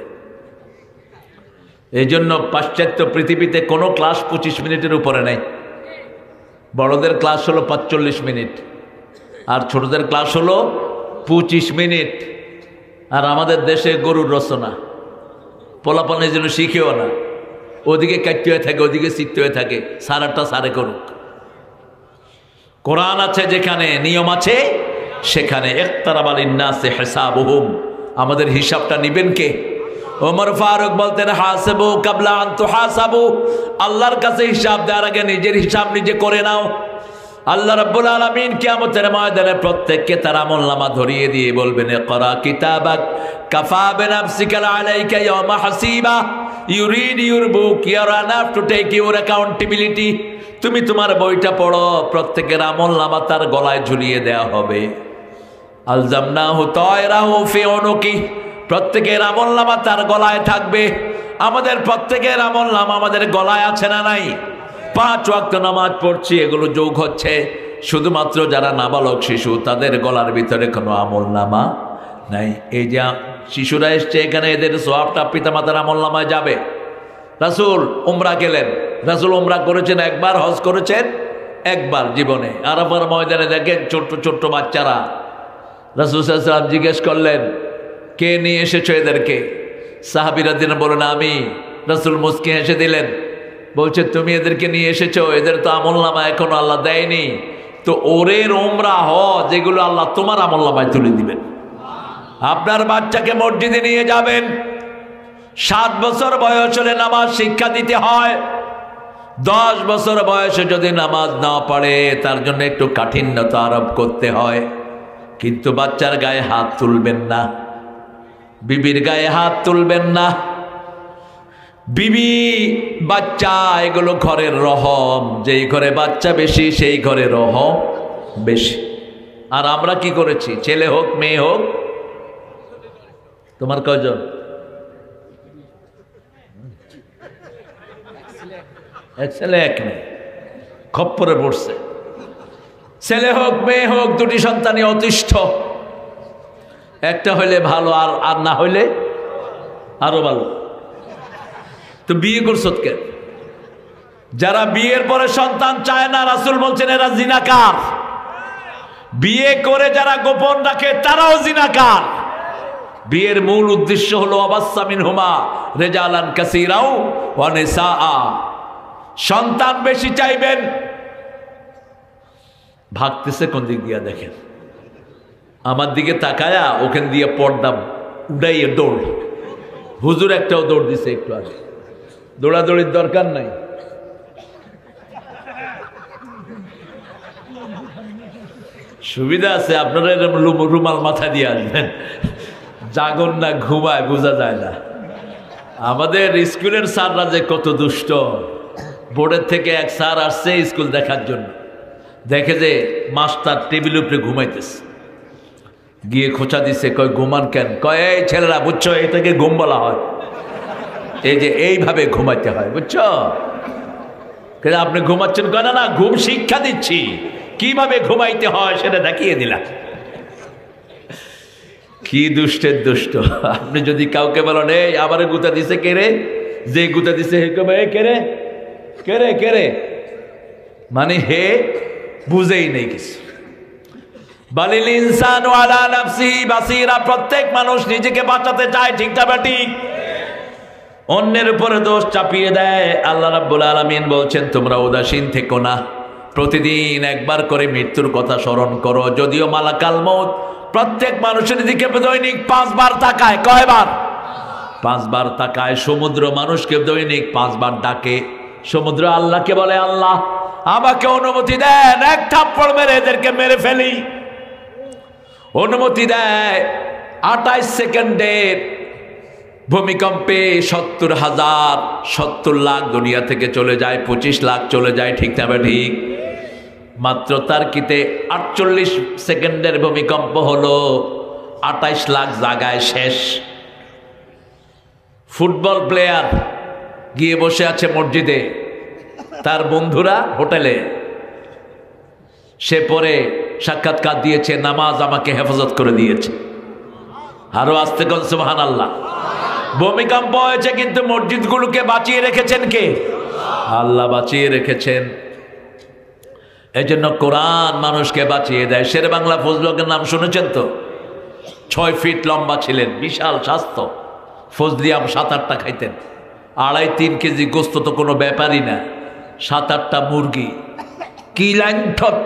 এই জন্য পাশ্চাত্য পৃথিবীতে কোনো ক্লাস 25 মিনিটের উপরে নেই। বড়দের ক্লাস হলো 45 মিনিট আর ছোটদের ক্লাস হলো 25 মিনিট। আর আমাদের দেশে গরুর রচনা, পোলাপানের জন্য শিখেও না, ওদিকে কাটতে হয়ে থাকে, ওদিকে শিখতে হয়ে থাকে, সারাটা সারে করুক। কোরআন আছে যেখানে, নিয়ম আছে সেখানে। ইকতারাবা লিন্নাসি হিসাবুহুম, আমাদের হিসাবটা নিবেন কে? ওমর ফারুক বলতেন হাসিবু কাবলা আন তুহাসাবু, আল্লাহর কাছে হিসাব দেওয়ার আগে নিজের হিসাব নিজে করে নাও। আল্লাহ রাব্বুল আলামিন কিয়ামতের ময়দানে প্রত্যেককে তার আমলনামা ধরিয়ে দিয়ে বলবেন, ইকরা কিতাবাক কাফা বিনাফসিকা আলাইকা ইয়াওমা হাসিবা, you read your book, you are enough to take your accountability. তুমি তোমার বইটা পড়ো, প্রত্যেকের আমলনামা তার গলায় ঝুলিয়ে দেওয়া হবে। আলজামনাহু তায়রাহু ফি উনুকি, প্রত্যেকের আমলনামা তার গলায় থাকবে। আমাদের প্রত্যেকের আমলনামা আমাদের গলায় আছে না নাই? 5 ওয়াক্ত নামাজ পড়ছি, এগুলো যোগ হচ্ছে। শুধুমাত্র যারা নাবালক শিশু তাদের গলার ভিতরে কোনো আমলনামা নাই। এই যে শিশুরা এসছে এখানে, এদের সওয়াবটা পিতামাতার আমলনামায় যাবে। রাসূল উমরা গেলেন, রাসূল উমরা করেছেন একবার, হজ করেছেন একবার জীবনে। আরাফার ময়দানে দেখেন ছোট্ট ছোট্ট বাচ্চারা। রাসূল সাল্লাল্লাহু আলাইহি ওয়াসাল্লাম জিজ্ঞেস করলেন, কে নিয়ে এসেছো এদেরকে? সাহাবীরা দিন বলেন আমি। রাসূল মুস্কি হেসে দিলেন, বলছে তুমি এদেরকে নিয়ে এসেছো, এদের তো আমলনামা এখনো আল্লাহ দেয়নি। তো ওরের উমরা হজ যেগুলো আল্লাহ তোমার আমলনামায় তুলে দিবেন। আপনার বাচ্চাকে মসজিদে নিয়ে যাবেন, 7 বছর বয়স হলে নামাজ শিক্ষা দিতে হয়। 10 বছর বয়সে যদি নামাজ না পড়ে তার জন্য একটু কাঠিন্যতা আরোপ করতে হয়। কিন্তু বাচ্চার গায়ে হাত তুলবেন না, বিবির গায়ে হাত তুলবেন না। বিবি বাচ্চা এগুলো ঘরের রহম, যেই ঘরে বাচ্চা বেশি সেই ঘরে রহম বেশি। আর আমরা কি করেছি? ছেলে হোক মেয়ে হোক, তোমার কয়জন? এক ছেলে এক মেয়ে, খপ্পরে পড়ছে। ছেলে হোক মেয়ে হোক, দুটি সন্তানই অতিষ্ঠ। একটা হইলে ভালো, আর না হইলে আরো ভালো। তো বিয়ে করছো কেন? যারা বিয়ের পরে সন্তান চায় না, রাসূল বলছেন এরা জিনাকার। বিয়ে করে যারা গোপন রাখে তারাও জিনাকার। বিয়ের মূল উদ্দেশ্য হলো আবাসসা মিনহুমা রিজালান কাসীরাও ওয়া নিসাআ, সন্তান বেশি চাইবেন। ভাগতেছে কোন দিক দিয়া দেখেন, আমার দিকে তাকায়া ওখান দিয়ে পর্দা উড়াইয়ে দৌড়। হুজুর একটাও দৌড় দিছে একটু আগে, দৌড়াদৌড়ির দরকার নাই। সুবিধা আছে, আপনারা এরকম রুমাল মাথা দিয়ে আসবেন, জাগন না ঘুমায় বোঝা যায় না। আমাদের স্কুলের স্যাররা যে কত দুষ্ট। বোর্ডের থেকে এক স্যার আসছে স্কুল দেখার জন্য, দেখে যে মাস্টার টেবিল উপরে ঘুমাইতেছে, গিয়ে খোঁচা দিছে, কয় ঘুমান কেন? কয় এই ছেলেরা বুঝছো, এটাকে ঘুম বলা হয়, এই যে এইভাবে ঘুমাইতে হয়, বুঝছো? আপনি ঘুমাচ্ছেন? কয় না না, ঘুম শিক্ষা দিচ্ছি। কিভাবে ঘুমাইতে হয় সেটা দেখিয়ে দিলাম। কি দুষ্টের দুষ্ট। আপনি যদি কাউকে বলেন এই আবার গুতা দিছে কে রে, যে গুতা দিছে কে রে কে রে কে রে, মানে হে বুঝেই নেই কিছু। বালিল ইনসানু আলা নাফসি বাসীরা, প্রত্যেক মানুষ নিজেকে বাঁচাতে চায়, ঠিক না ঠিক? অন্যের উপরে দোষ চাপিয়ে দেয়। আল্লাহ রাব্বুল আলামিন বলছেন তোমরা উদাসীন থেকো না, প্রতিদিন একবার করে মৃত্যুর কথা স্মরণ করো। যদিও মালাকাল মউত প্রত্যেক মানুষের দিকে দৈনিক 5 বার তাকায়। কয়বার? 5 বার তাকায়। সমুদ্র মানুষকে দৈনিক 5 বার ডাকে। সমুদ্র আল্লাহকে বলে আল্লাহ আমাকে অনুমতি দেন, এক থাপ্পড় মেরে এদেরকে মেরে ফেলি। অনুমতি দেয়। 28 সেকেন্ডের ভূমিকম্পে 70 লাখ দুনিয়া থেকে চলে যায়, 25 লাখ চলে যায়, ঠিক না ঠিক? মাত্র তার্কিতে 48 সেকেন্ডের ভূমিকম্প হলো, 28 লাখ জায়গায় শেষ। ফুটবল প্লেয়ার গিয়ে বসে আছে মসজিদে, তার বন্ধুরা হোটেলে। সে পরে সাক্ষাৎকার দিয়েছে, নামাজ আমাকে হেফাজত করে দিয়েছে। আরো আস্তে কোন সুবহানাল্লাহ। ভূমিকম্প হয়েছে কিন্তু মসজিদগুলোকে বাঁচিয়ে রেখেছেন কে? আল্লাহ বাঁচিয়ে রেখেছেন। এই জন্য কোরআন মানুষকে বাঁচিয়ে দেয়। শেরে বাংলা ফজলুল হকের নাম শুনেছেন তো? 6 ফিট লম্বা ছিলেন, বিশাল স্বাস্থ্য। ফজলিয়াম 7-8টা খাইতেন। 2.5-3 কেজি গোস্ত তো কোনো ব্যাপারই না। 7-8টা মুরগি, কি লাইন ঠট।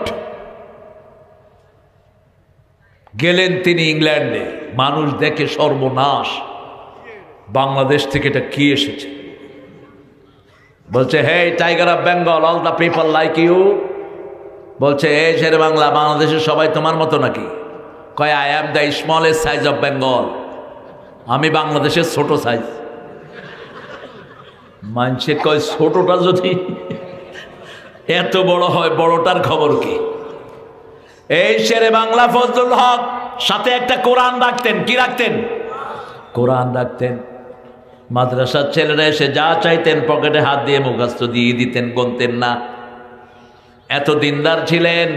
গেলেন তিনি ইংল্যান্ডে, মানুষ দেখে সর্বনাশ, বাংলাদেশ থেকে এটা কি এসেছে। বলছে hey tiger of Bengal, all the people like you. বলছে এই শেরে বাংলা, বাংলাদেশের সবাই তোমার মতো নাকি? কয় I am the smallest size of Bengal, আমি বাংলাদেশের ছোট সাইজ। মানুষে কয় ছোটটা যদি এত বড় হয়, বড়টার খবর কি? এই শেরে বাংলা ফজলুল হক সাথে একটা কোরআন রাখতেন। কি রাখতেন? কোরআন রাখতেন। মাদ্রাসার ছেলেরা এসে যা চাইতেন পকেটে হাত দিয়ে মুখস্থ দিয়ে দিতেন, গুনতেন না। এত দিনদার ছিলেন,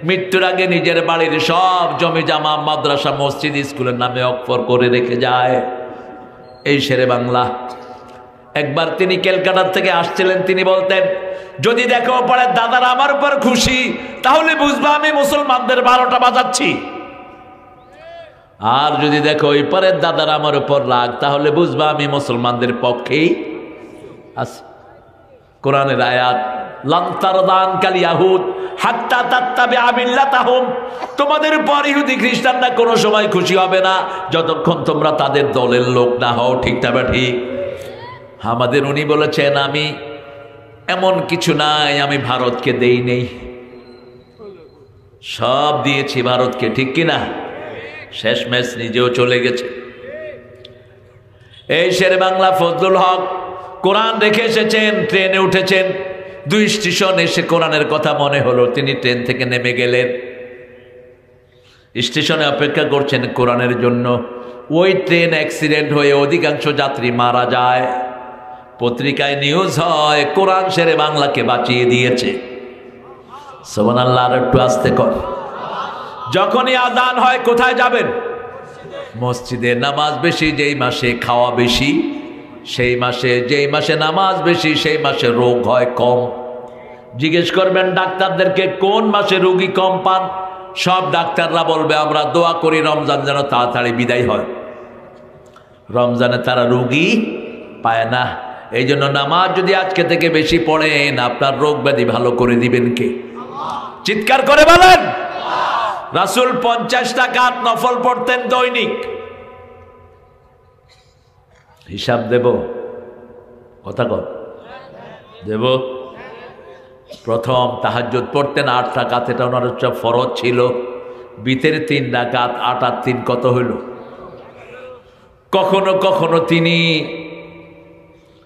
মৃত্যুর আগে নিজের বাড়ির সব জমি জামা মাদ্রাসা মসজিদ স্কুলের নামে অক্ষর করে রেখে যায়। এই শেরে বাংলা। একবার তিনি ক্যালকাটা থেকে আসছিলেন, তিনি বলতেন যদি দেখো পরে দাদারা আমার উপর খুশি, তাহলে বুঝবা আমি মুসলমানদের 12টা বাজাচ্ছি। আর যদি দেখো ওই পরের দাদারা আমার উপর রাগ, তাহলে বুঝবা আমি মুসলমানদের পক্ষেই আছি। কোরআনের আয়াত, লান তারদান কাল ইয়াহুদ হাত্তা তাত্তাবিআ মিল্লাতাহুম, তোমাদের উপর ইহুদি খ্রিস্টানরা কোনো সময় খুশি হবে না যতক্ষণ তোমরা তাদের দলের লোক না হও, ঠিক না ঠিক? আমাদের উনি বলেছেন আমি এমন কিছু নাই আমি ভারতকে দেই নেই, সব দিয়েছি ভারতকে, ঠিক কিনা? শেষমেশ নিজেও চলে গেছে। এই শেরে বাংলা ফজলুল হক কোরআন রেখে এসেছেন, ট্রেনে উঠেছেন, 2 স্টেশন এসে কোরআনের কথা মনে হলো, তিনি ট্রেন থেকে নেমে গেলেন। স্টেশনে অপেক্ষা করছেন কোরআনের জন্য। ওই ট্রেন অ্যাক্সিডেন্ট হয়ে অধিকাংশ যাত্রী মারা যায়। পত্রিকায় নিউজ হয় কোরআন শেরে বাংলাকে বাঁচিয়ে দিয়েছে। সুবহানাল্লাহ। আর একটু আস্তে কর। যখনই আযান হয় কোথায় যাবেন? মসজিদে। নামাজ বেশি যেই মাসে, খাওয়া বেশি সেই মাসে। যেই মাসে নামাজ বেশি সেই মাসে রোগ হয় কম। জিজ্ঞেস করবেন ডাক্তারদেরকে কোন মাসে রোগী কম পান, সব ডাক্তাররা বলবে আমরা দোয়া করি রমজান যেন তাড়াতাড়ি বিদায় হয়। রমজানে তারা রোগী পায় না। এই জন্য নামাজ যদি আজকে থেকে বেশি পড়েন, আপনার রোগ ব্যাধি ভালো করে দিবেন কে? চিৎকার করে বলেন। রাসূল 50 রাকাত নফল পড়তেন দৈনিক। হিসাব দেব? কথা কর। দেব? প্রথম তাহাজ্জুদ পড়তেন 8 রাকাত, এটা ওনার হচ্ছে ফরজ ছিল। বিতের 3 রাকাত, 8 আর 3 কত হইল? কখনো কখনো তিনি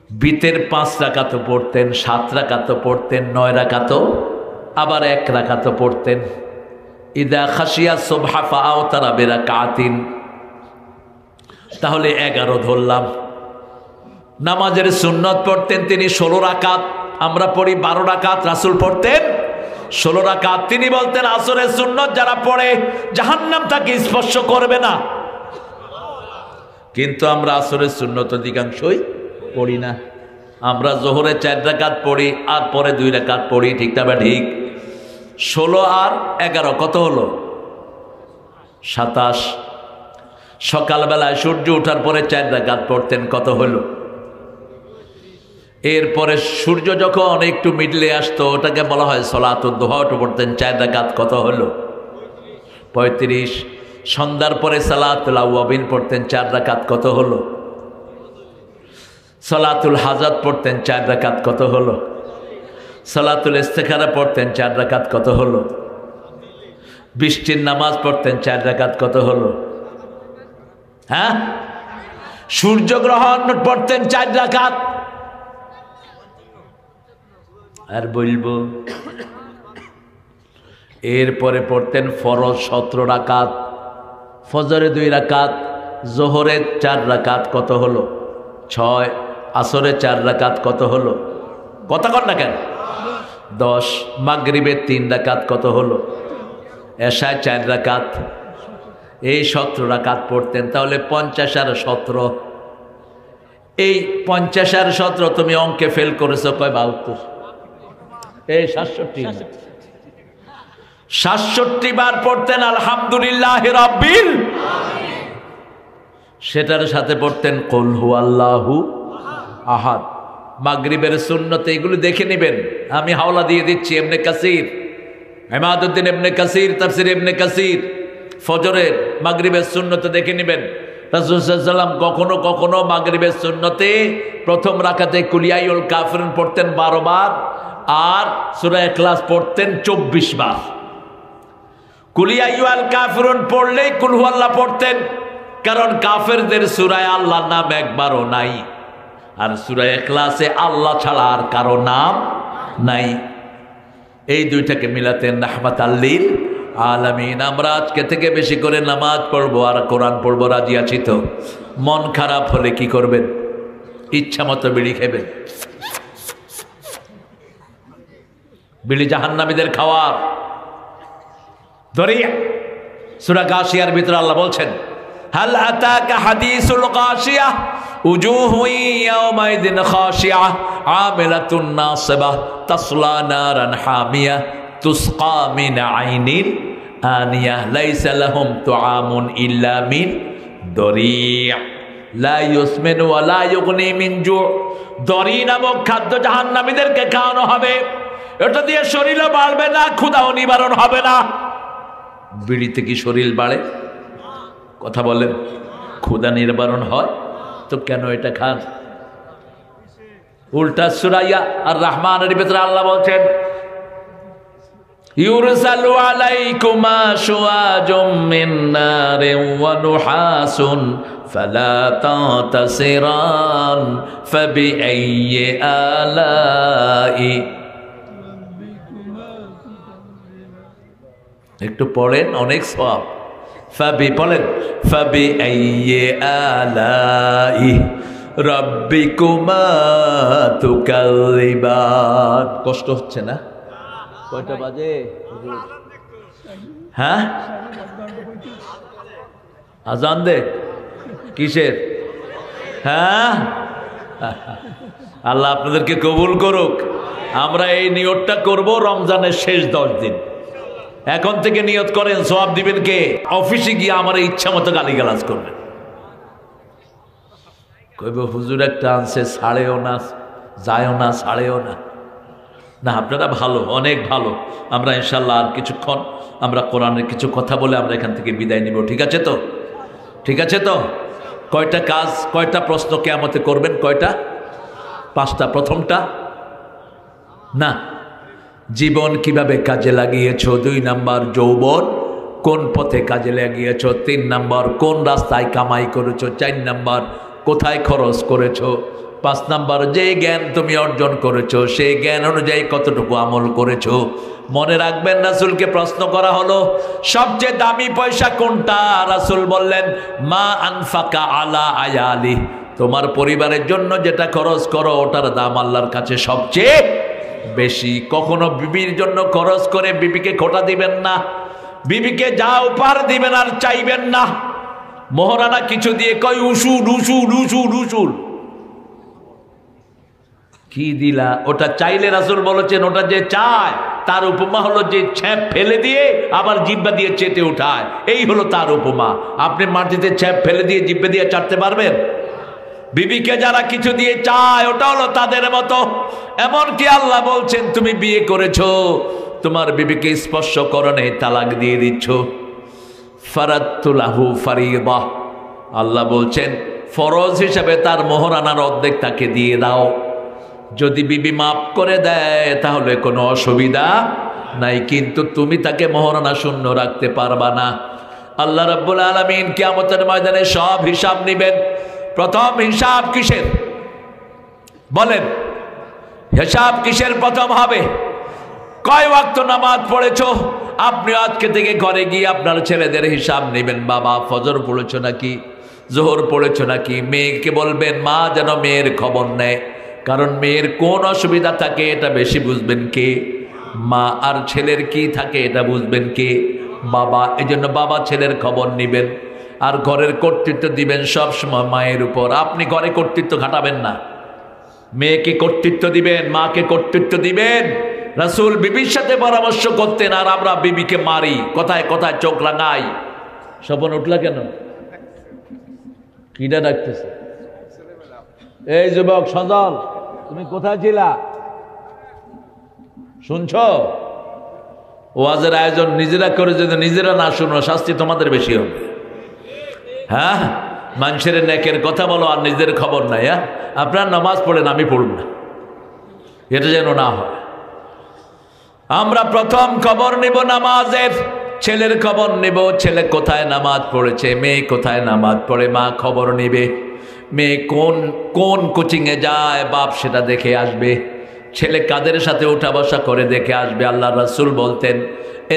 বিতের 5 রাকাত পড়তেন, 7 রাকাত পড়তেন, 9 রাকাত, আবার 1 রাকাত পড়তেন। ইদা খাশিয়া সুবহা ফাআওতারা বিরাকাতিন, তাহলে 11 ধরলাম। নামাজের সুন্নত পড়তেন তিনি 16 রাকাত, আমরা পড়ি 12 রাকাত, রাসূল পড়তেন 16 রাকাত। তিনি বলতেন আসরের সুন্নত যারা পড়ে জাহান্নাম তাকে স্পর্শ করবে না। কিন্তু আমরা আসরের সুন্নত অধিকাংশই পড়ি না। আমরা জোহরে 4 রাকাত পড়ি আর পরে 2 রাকাত পড়ি, ঠিক না বা ঠিক? 16 আর 11 কত হলো? 27। সকালবেলায় সূর্য ওঠার পরে 4 রাকাত পড়তেন, কত হলো? এরপরে সূর্য যখন একটু মিডলে আসতো ওটাকে বলা হয় সলাতুদ দুহা, ওটা পড়তেন 4 রাকাত, কত হলো? 35। সন্ধ্যার পরে সালাতুল আওয়াবিন পড়তেন 4 রাকাত, কত হলো? সালাতুল হাজাত পড়তেন 4 রাকাত, কত হলো? সালাতুল ইস্তেখারা পড়তেন 4 রাকাত, কত হলো? বৃষ্টির নামাজ পড়তেন 4 রাকাত, কত হলো? হ্যাঁ, সূর্যগ্রহণ পড়তেন 4 রাকাত। আর বলবো, এরপরে পড়তেন ফরজ 17 রাকাত, ফজরে 2 রাকাত, জোহরে 4 রাকাত, কত হলো? 6। আসরে 4 রাকাত, কত হলো? কথা কর না কেন? 10। মাগরিবে 3 রাকাত, কত হলো? এশায় 4 রাকাত, এই 17 রাকাত পড়তেন। তাহলে 50 আর 17, এই 50 আর 17 তুমি অঙ্কে ফেল করেছো কয়? 72। এই 67 বার পড়তেন আলহামদুলিল্লাহ রাব্বিল আলামিন। সেটার সাথে পড়তেন কুল হুয়াল্লাহু আহাদ। মাগরিবের সুন্নতে এগুলো দেখে নেবেন, আমি হাওলা দিয়ে দিচ্ছি। ইবনে কাসির, ইমাদউদ্দিন ইবনে কাসির, তাফসীর ইবনে কাসির, ফজরের মাগরিবের সুন্নতে দেখে নেবেন। রাসূল সাল্লাল্লাহু আলাইহি ওয়াসাল্লাম কখনো কখনো মাগরিবের সুন্নতে প্রথম রাকাতে কুলিয়াউল কাফিরুন পড়তেন 12 বার আর সূরা ইখলাস পড়তেন 24 বার। কুলিয়াউল কাফিরুন পড়লেই কুল হুয়াল্লাহ পড়তেন, কারণ কাফেরদের সূরায় আল্লাহর নাম একবারও নাই, আর সূরা ইখলাসে আল্লাহ ছাড়া আর কারো নাম নাই। এই দুইটাকে মিলাতেন রাহমাতাল লিল আলামিন। আমরা আজকে থেকে বেশি করে নামাজ পড়বো আর কোরআন পড়বো, রাজি আছি তো? মন খারাপ হলে কি করবেন? ইচ্ছা মতো বিড়ি খাবেন। বিড়ি জাহান্নামীদের খাওয়ার দরিয়া। সূরা গাশিয়ার ভিতরে আল্লাহ বলছেন, হাল আতাকা হাদিসুল গাশিয়াহ উজুহু ইয়াওমাইদিন খাশিয়াহ আমিলাতুন নাসিবাহ তাসলা নারান হামিয়াহ তুসকা মিন আইনিন আনিয়াহ লাইসা লাহুম তুআমুন ইল্লা মিন দরিয়া লা ইউসমিনু ওয়া লা ইউগনি মিন জু। দরি নামক খাদ্য জাহান্নামীদেরকে খাওয়ানো হবে, এটা দিয়ে শরীরও বাড়বে না, ক্ষুধাও নিবারণ হবে না। বিড়িতে কি শরীর বাড়ে? কথা বলেন, ক্ষুধা নিবারণ হয় তো কেন এটা খান? উল্টা সূরা আর রহমানের ভিতরে আল্লাহ বলছেন, ইউরসালু আলাইকুমা শুআজুম মিন নারিন ওয়া নুহাসুন ফালা তাতাসিরান ফাবিআইয়ি আলাই। একটু পড়েন, অনেক সওয়াব। ফাবি পড়েন, ফাবিআইয়ি আলাই রাব্বিকুমা তুকাযিবান। কষ্ট হচ্ছে না? কয়টা বাজে? হ্যাঁ, আজান দে কিসের? হ্যাঁ, আল্লাহ আপনাদেরকে কবুল করুক। আমরা এই নিয়তটা করব রমজানের শেষ 10 দিন। এখন থেকে নিয়ত করেন, সওয়াব দিবেন কে? অফিসে গিয়ে আমার ইচ্ছা মতো গালিগালাজ করবেন। কইব হুজুর একটা আনছে, ছাড়েও না, যায়ও না, ছাড়েও না। না, আপনারা ভালো, অনেক ভালো। আমরা ইনশাল্লাহ আর কিছুক্ষণ আমরা কোরআনের কিছু কথা বলে আমরা এখান থেকে বিদায় নিব। ঠিক আছে তো? ঠিক আছে তো? কয়টা কাজ, কয়টা প্রশ্ন কিয়ামতে করবেন? কয়টা? 5টা। প্রথমটা না, জীবন কিভাবে কাজে লাগিয়েছো। 2 নাম্বার, যৌবন কোন পথে কাজে লাগিয়েছো। 3 নাম্বার, কোন রাস্তায় কামাই করেছো। 4 নাম্বার, কোথায় খরচ করেছো। 5 নাম্বার, যে জ্ঞান তুমি অর্জন করেছো সেই জ্ঞান অনুযায়ী কতটুকু আমল করেছো। মনে রাখবেন, রাসূলকে প্রশ্ন করা হলো সবচেয়ে দামি পয়সা কোনটা? রাসূল বললেন, মা আনফাকা আলা আয়ালি, তোমার পরিবারের জন্য যেটা খরচ করো ওটার দাম আল্লাহর কাছে সবচেয়ে বেশি। কখনো বিবির জন্য খরচ করে বিবিকে খোটা দিবেন না, বিবিকে যা উপহার দিবেন আর চাইবেন না। মোহরানা কিছু দিয়ে কয় উসুল উসুল উসুল উসুল, কি দিলা? ওটা চাইলে রাসূল বলেছেন ওটা যে চায় তার উপমা হলো যে ছ্যাপ ফেলে দিয়ে আবার জিব্বা দিয়ে চেটে উঠায়, এই হলো তার উপমা। আপনি মাটিতে ছ্যাপ ফেলে দিয়ে জিব্বা দিয়ে চাটতে পারবেন? বিবিকে যারা কিছু দিয়ে চায় ওটা হলো তাদের মতো। এমনকি আল্লাহ বলছেন তুমি বিয়ে করেছো, তোমার বিবিকে স্পর্শ করণে তালাক দিয়ে দিচ্ছ। ফারাদতু লাহু ফারিদাহ, আল্লাহ বলছেন ফরজ হিসাবে তার মোহরানার অর্ধেক তাকে দিয়ে দাও। যদি বিবি মাফ করে দেয় তাহলে কোনো অসুবিধা নাই, কিন্তু তুমি তাকে মোহরানা শূন্য রাখতে পারবা না। আল্লাহ রাব্বুল আলামিন কিয়ামতের ময়দানে সব হিসাব নেবেন। প্রথম হিসাব কিসের বলেন? হিসাব কিসের প্রথম হবে? কয় ওয়াক্ত নামাজ পড়েছো? আপনি আজকে থেকে ঘরে গিয়ে আপনার ছেলেদের হিসাব নেবেন। বাবা ফজর পড়েছো নাকি, জোহর পড়েছো নাকি? মেয়েকে বলবেন মা যেন মেয়ের খবর নেয়, কারণ মেয়ের কোন অসুবিধা থাকে এটা বেশি বুঝবেন কে? মা। আর ছেলের কি থাকে এটা বুঝবেন কে? বাবা। এই জন্য বাবা ছেলের খবর নেবেন, আর ঘরের কর্তৃত্ব দিবেন সব সময় মায়ের উপর। আপনি ঘরে কর্তৃত্ব খাটাবেন না, মেয়েকে কর্তৃত্ব দিবেন, মাকে কর্তৃত্ব দিবেন। রাসূল বিবির সাথে পরামর্শ করতেন, আর আমরা বিবিকে মারি, কথায় কথায় চোখ রাঙাই। স্বপন উঠলা কেন? কিটা ডাকতেছে? এই যুবক সজল, তুমি কোথায় ছিলা? শুনছ? ওয়াজের আয়োজন নিজেরা করে যদি নিজেরা না শুনো শাস্তি তোমাদের বেশি হবে। হ্যাঁ, মানুষের নেকের কথা বলো আর নিজের খবর নাই। হ্যাঁ, আপনার নামাজ পড়েন, আমি পড়ব না, এটা যেন না হয়। আমরা প্রথম খবর নিব নামাজের, ছেলের খবর নিব। ছেলে কোথায় নামাজ পড়েছে, মেয়ে কোথায় নামাজ পড়ে, মা খবর নিবে। মেয়ে কোন কোন কোচিংয়ে যায়, বাপ সেটা দেখে আসবে। ছেলে কাদের সাথে উঠা বসা করে দেখে আসবে। আল্লাহ রাসূল বলতেন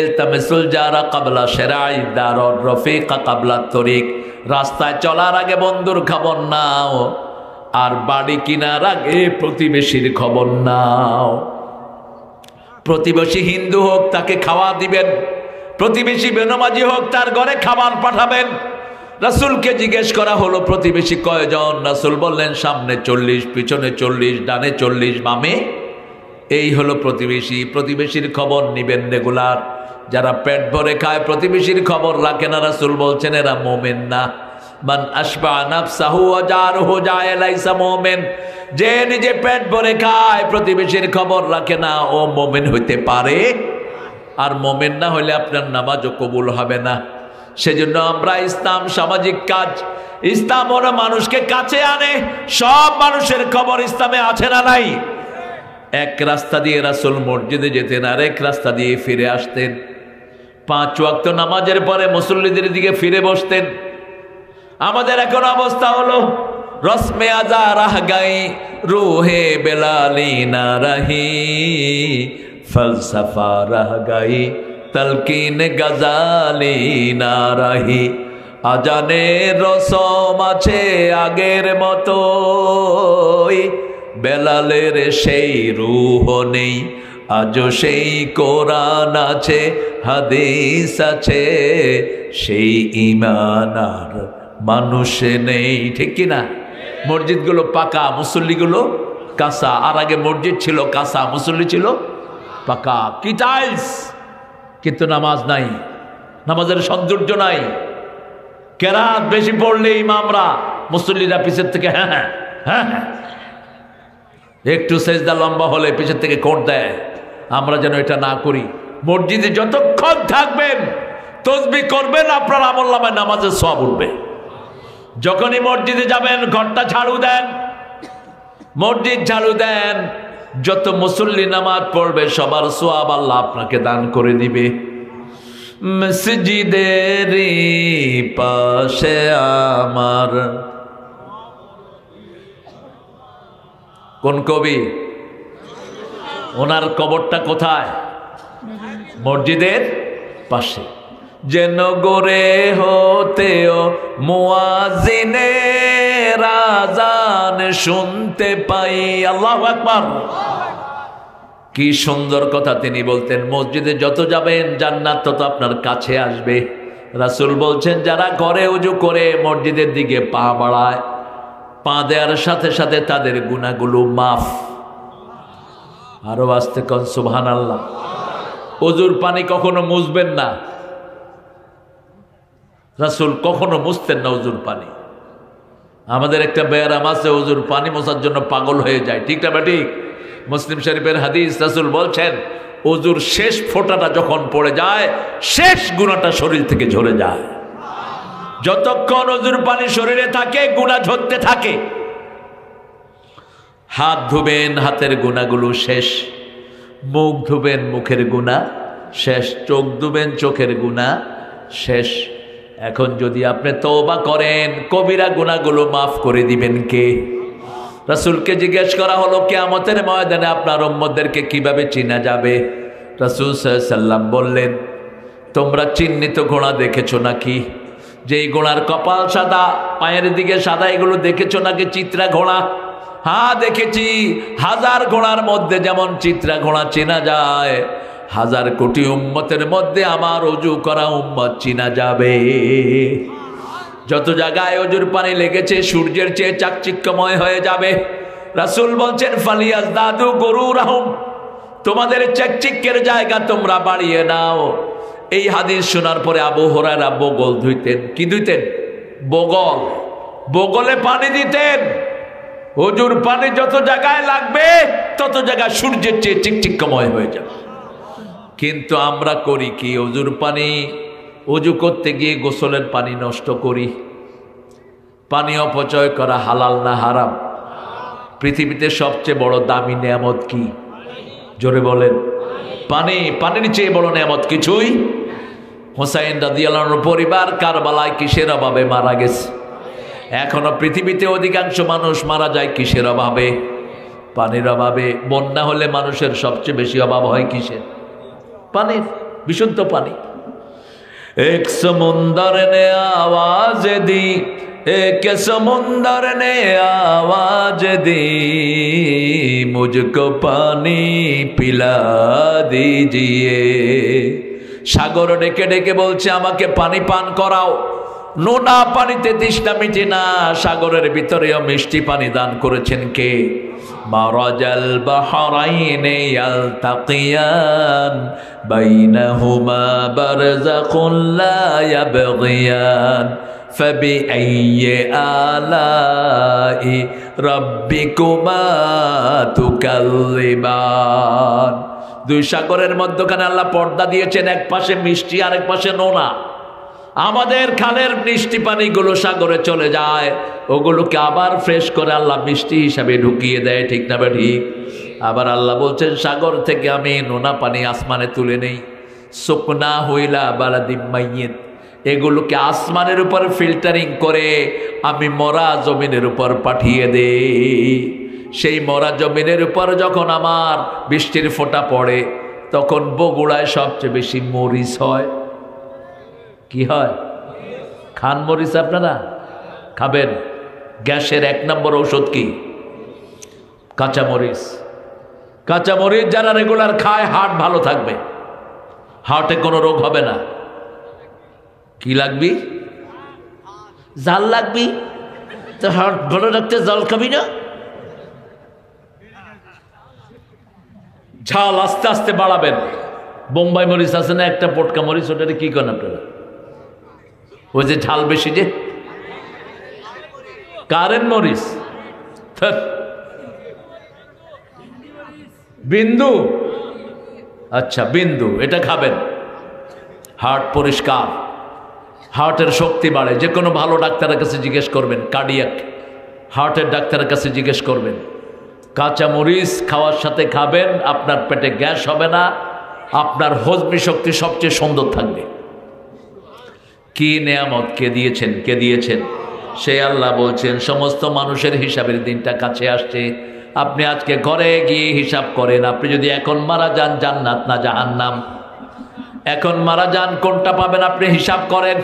ইলতামিসুল জারা ক্বাবলা শিরাই দারুর রফিকা ক্বাবলা তরিক, রাস্তায় চলার আগে বন্ধুর খবর নাও, আর বাড়ি কেনার আগে প্রতিবেশীর খবর নাও। প্রতিবেশী হিন্দু হোক তাকে খাওয়া দিবেন, প্রতিবেশী বেনামাজি হোক তার ঘরে খাবার পাঠাবেন। রাসূলকে জিজ্ঞেস করা হলো প্রতিবেশী কয়জন? রাসূল বললেন সামনে 40, পিছনে 40, ডানে 40, বামে। এই হলো প্রতিবেশী। প্রতিবেশীর খবর নিবেন রেগুলার। যারা পেট ভরে খায় প্রতিবেশীর খবর রাখে না, রাসূল বলছেন এরা মুমিন না। মান আশবা নাফসাহু ওয়া জারুহু জায়ে লাইসা মুমিন, যে নিজে পেট ভরে খায় প্রতিবেশীর খবর রাখে না, ও মুমিন হইতে পারে? আর মুমিন না হলে আপনার নামাজও কবুল হবে না। সেজন্য আমরা ইসলাম সামাজিক কাজ, ইসলাম ওরা মানুষকে কাছে আনে। সব মানুষের খবর ইসলামে আছে না নাই? এক রাস্তা দিয়ে রাসূল মসজিদে যেতেন, আর এক রাস্তা দিয়ে ফিরে আসতেন। 5 ওয়াক্ত নামাজের পরে মুসল্লিদের দিকে ফিরে বসতেন। আমাদের এখন অবস্থা হলো রসমে আজা রাহ গাই, রুহে বেলালি না রাহি, ফলসফা রাহ গাই, তলকিন গজালি না রাহি। আজানের রসম আছে আগের মতোই, বেলালের সেই রূহ নেই, আজও সেই কোরআন আছে, হাদিস আছে, সেই ঈমান আর মানুষে নেই। ঠিক কিনা? মসজিদগুলো পাকা, মুসল্লিগুলো কাঁচা। আর আগে মসজিদ ছিল কাঁচা, মুসল্লি ছিল পাকা, কি টাইলস, কিন্তু নামাজ নাই, নামাজের সৌন্দর্য নাই। কেরাত বেশি পড়লে ইমামরা, মুসল্লিরা পিছের থেকে হ্যাঁ হ্যাঁ হ্যাঁ হ্যাঁ, একটু সেজদা লম্বা হলে পিছের থেকে কোট দেয়। আমরা যেন এটা না করি। মসজিদে যতক্ষণ থাকবেন তসবিহ করবেন, আপনার আমলনামায় নামাজের সওয়াব উঠবে। যখনই মসজিদে যাবেন ঘরটা ঝাড়ু দেন, মসজিদ ঝাড়ু দেন, যত মুসল্লি নামাজ পড়বে সবার সওয়াব আল্লাহ আপনাকে দান করে দিবে। মসজিদের পাশে আমার, কোন কবি? ওনার কবরটা কোথায়? মসজিদের পাশে। যেন গোরে হতেও মুয়াজ্জিনের আযান শুনতে পাই। আল্লাহু আকবার। কি সুন্দর কথা তিনি বলতেন, মসজিদে যত যাবেন জান্নাত তত আপনার কাছে আসবে। রাসূল বলছেন যারা ঘরে ওযু করে মসজিদের দিকে পা বাড়ায়, পা দেওয়ার সাথে সাথে তাদের গুনাহগুলো মাফ। আরো আস্তে কোন সুবহানাল্লাহ। ওযুর পানি কখনো মুছবেন না, রাসূল কখনো মুছতেন না ওযুর পানি। আমাদের একটা ব্যায়াম আছে, ওযুর পানি মোছার জন্য পাগল হয়ে যায়, ঠিক না ঠিক? মুসলিম শরীফের হাদিস, রাসূল বলছেন ওযুর শেষ ফোঁটাটা যখন পড়ে যায় শেষ গুনাহটা শরীর থেকে ঝরে যায়। যতক্ষণ ওযুর পানি শরীরে থাকে গুনাহ ঝরতে থাকে। হাত ধুবেন, হাতের গুনাহগুলো শেষ। মুখ ধুবেন, মুখের গুনাহ শেষ। চোখ ধুবেন, চোখের গুনাহ শেষ। এখন যদি আপনি তওবা করেন কবিরা গুনাহগুলো মাফ করে দিবেন কে? রাসূলকে জিজ্ঞেস করা হলো কিয়ামতের ময়দানে আপনার উম্মতদেরকে কিভাবে চিনা যাবে? রাসূল সাল্লাল্লাহু আলাইহি সাল্লাম বললেন, তোমরা চিহ্নিত ঘোড়া দেখেছো নাকি? যেই ঘোড়ার কপাল সাদা, পায়ের দিকে সাদা, এগুলো দেখেছো নাকি চিত্রা ঘোড়া? হ্যাঁ দেখেছি। হাজার ঘোড়ার মধ্যে যেমন চিত্রা ঘোড়া চেনা যায়, হাজার কোটি উম্মতের মধ্যে আমার ওযু করা উম্মত চিনা যাবে। যত জায়গায় ওযুর পানি লেগেছে সূর্যের চেয়ে চাকচিক্যময় হয়ে যাবে। রাসূল বলছেন ফালিয়াজদাদু গুরুরাহুম, তোমাদের চাকচিক্যের জায়গা তোমরা বাড়িয়ে নাও। এই হাদিস শোনার পরে আবু হুরায়রা বগল ধুইতেন। কি ধুইতেন? বগল। বগলে পানি দিতেন। ওযুর পানি যত জায়গায় লাগবে তত জায়গা সূর্যের চেয়ে চিকচিক্যময় হয়ে যাবে। কিন্তু আমরা করি কি? ওযুর পানি ওযু করতে গিয়ে গোসলের পানি নষ্ট করি। পানি অপচয় করা হালাল না হারাম? পৃথিবীতে সবচেয়ে বড় দামি নেয়ামত কি? জোরে বলেন। পানি। পানির চেয়ে বড় নেয়ামত কিছুই। হুসাইন রাদিয়াল্লাহু আনহুর পরিবার কারবালায় কিসের অভাবে মারা গেছে? এখনো পৃথিবীতে অধিকাংশ মানুষ মারা যায় কিসের অভাবে? পানির অভাবে। বন্যা হলে মানুষের সবচেয়ে বেশি অভাব হয় কিসের? পানির। বিশুদ্ধ পানি। এক সমুন্দর নে আওয়াজ দি, এক সমুন্দর নে আওয়াজ দি, মুঝকো পানি পিলা দিজিয়ে। সাগর ডেকে ডেকে বলছে আমাকে পানি পান করাও। নোনা পানিতে তৃষ্ণা মিটে না, সাগরের ভিতরেও মিষ্টি পানি দান করেছেন কে? মারাজাল বাহরাইনে ইয়ালতাকিয়ান বাইনাহুমা বারযাখুন লা ইয়াবগিয়ান ফাবিআইয়ি আলাই রাব্বিকুমা তুকাল্লিবান। দুই সাগরের মধ্যখানে আল্লাহ পর্দা দিয়েছেন, এক পাশে মিষ্টি আর এক পাশে নোনা। আমাদের খালের মিষ্টি পানিগুলো সাগরে চলে যায়, ওগুলোকে আবার ফ্রেশ করে আল্লাহ মিষ্টি হিসাবে ঢুকিয়ে দেয়, ঠিক না বা ঠিক? আবার আল্লাহ বলছেন সাগর থেকে আমি নোনা পানি আসমানে তুলে নেই। সুকনা হইলা বালাদিম মাইয়িত, এগুলোকে আসমানের উপর ফিল্টারিং করে আমি মরা জমিনের উপর পাঠিয়ে দেই। সেই মরা জমিনের উপর যখন আমার বৃষ্টির ফোঁটা পড়ে তখন বগুড়ায় সবচেয়ে বেশি মরিচ হয়। কি হয়? খান মরিচ? আপনারা খাবেন? গ্যাসের 1 নম্বর ঔষধ কি? কাঁচা মরিচ। কাঁচা মরিচ যারা রেগুলার খায় হার্ট ভালো থাকবে, হার্টে কোনো রোগ হবে না। কি লাগবি? জাল লাগবি তো হার্ট ভালো রাখতে জল খাবি না? ঝাল আস্তে আস্তে বাড়াবেন। বোম্বাই মরিচ আছে না একটা পটকা মরিচ, ওটাতে কি করেন আপনারা? ওই যে ঝাল বেশি, যে কারেন্ট মরিচ, বিন্দু। আচ্ছা বিন্দু, এটা খাবেন। হার্ট পরিষ্কার, হার্টের শক্তি বাড়ে। যে কোনো ভালো ডাক্তারের কাছে জিজ্ঞেস করবেন, কার্ডিয়াক হার্টের ডাক্তারের কাছে জিজ্ঞেস করবেন। কাঁচা মরিচ খাওয়ার সাথে খাবেন, আপনার পেটে গ্যাস হবে না, আপনার হজমি শক্তি সবচেয়ে সুন্দর থাকবে। কি নেয়ামত কে দিয়েছেন? কে দিয়েছেন? সে আল্লাহ বলছেন সমস্ত মানুষের হিসাবের দিনটা কাছে আসছে। আপনি আজকে ঘরে গিয়ে হিসাব করেন, আপনি যদি এখন মারা যান জান্নাত না জাহান্নাম? এখন মারা যান কোনটা পাবেন আপনি হিসাব করেন।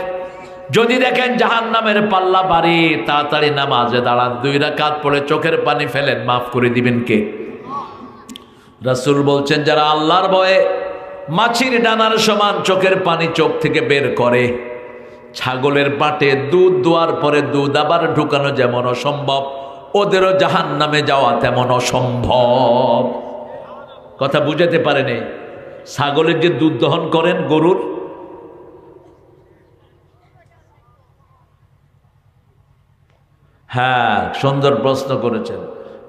যদি দেখেন জাহান্নামের পাল্লা ভারী, তাড়াতাড়ি নামাজে দাঁড়ান, 2 রাকাত পড়ে চোখের পানি ফেলেন, মাফ করে দিবেন কে? রাসূল বলছেন যারা আল্লাহর ভয়ে মাছির ডানার সমান চোখের পানি চোখ থেকে বের করে, ছাগলের পাটে দুধ দোয়ার পরে দুধ আবার ঢুকানো যেমন অসম্ভব, ওদেরও জাহান্নামে যাওয়া তেমন অসম্ভব। কথা বুঝাতে পারেনি? ছাগলের যে দুধ দহন করেন গরুর, হ্যাঁ সুন্দর প্রশ্ন করেছেন।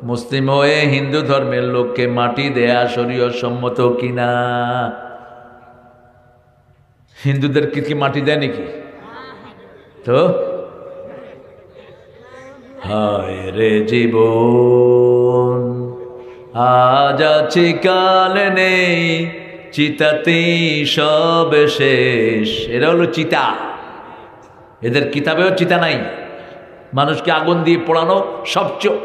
মুসলিম হয়ে হিন্দু ধর্মের লোককে মাটি দেয়া শরীয়ত সম্মত কিনা? হিন্দুদের কি মাটি দেয় নাকি? তো হায় রে জীবন, আজ আছে কাল নেই, চিতাতেই সব শেষ। এরা হলো চিতা, এদের কিতাবেও চিতা নাই। মানুষকে আগুন দিয়ে পোড়ানো সবচেয়ে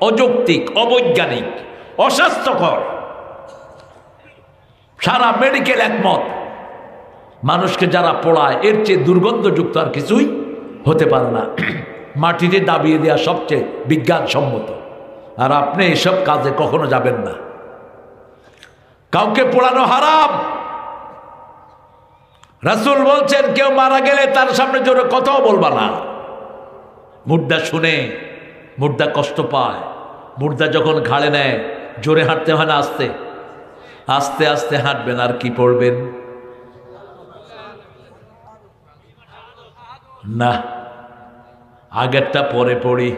অযৌক্তিক, অবৈজ্ঞানিক, অস্বাস্থ্যকর। সারা মেডিকেল একমত, মানুষকে যারা পোড়ায় এর চেয়ে দুর্গন্ধযুক্ত আর কিছুই হতে পারে না। মাটিতে দাবিয়ে দেওয়া সবচেয়ে বিজ্ঞানসম্মত। আর আপনি এসব কাজে কখনো যাবেন না। কাউকে পোড়ানো হারাম। রাসূল বলছেন কেউ মারা গেলে তার সামনে জোরে কথাও বলবা না। মুর্দা শুনে মুর্দা কষ্ট পায়। মুর্দা যখন ঘাড়ে নেয় জোরে হাঁটতে হয় না, আস্তে আস্তে আস্তে হাঁটবেন। আর কি পড়বেন? না, আগেরটা পরে পড়ি।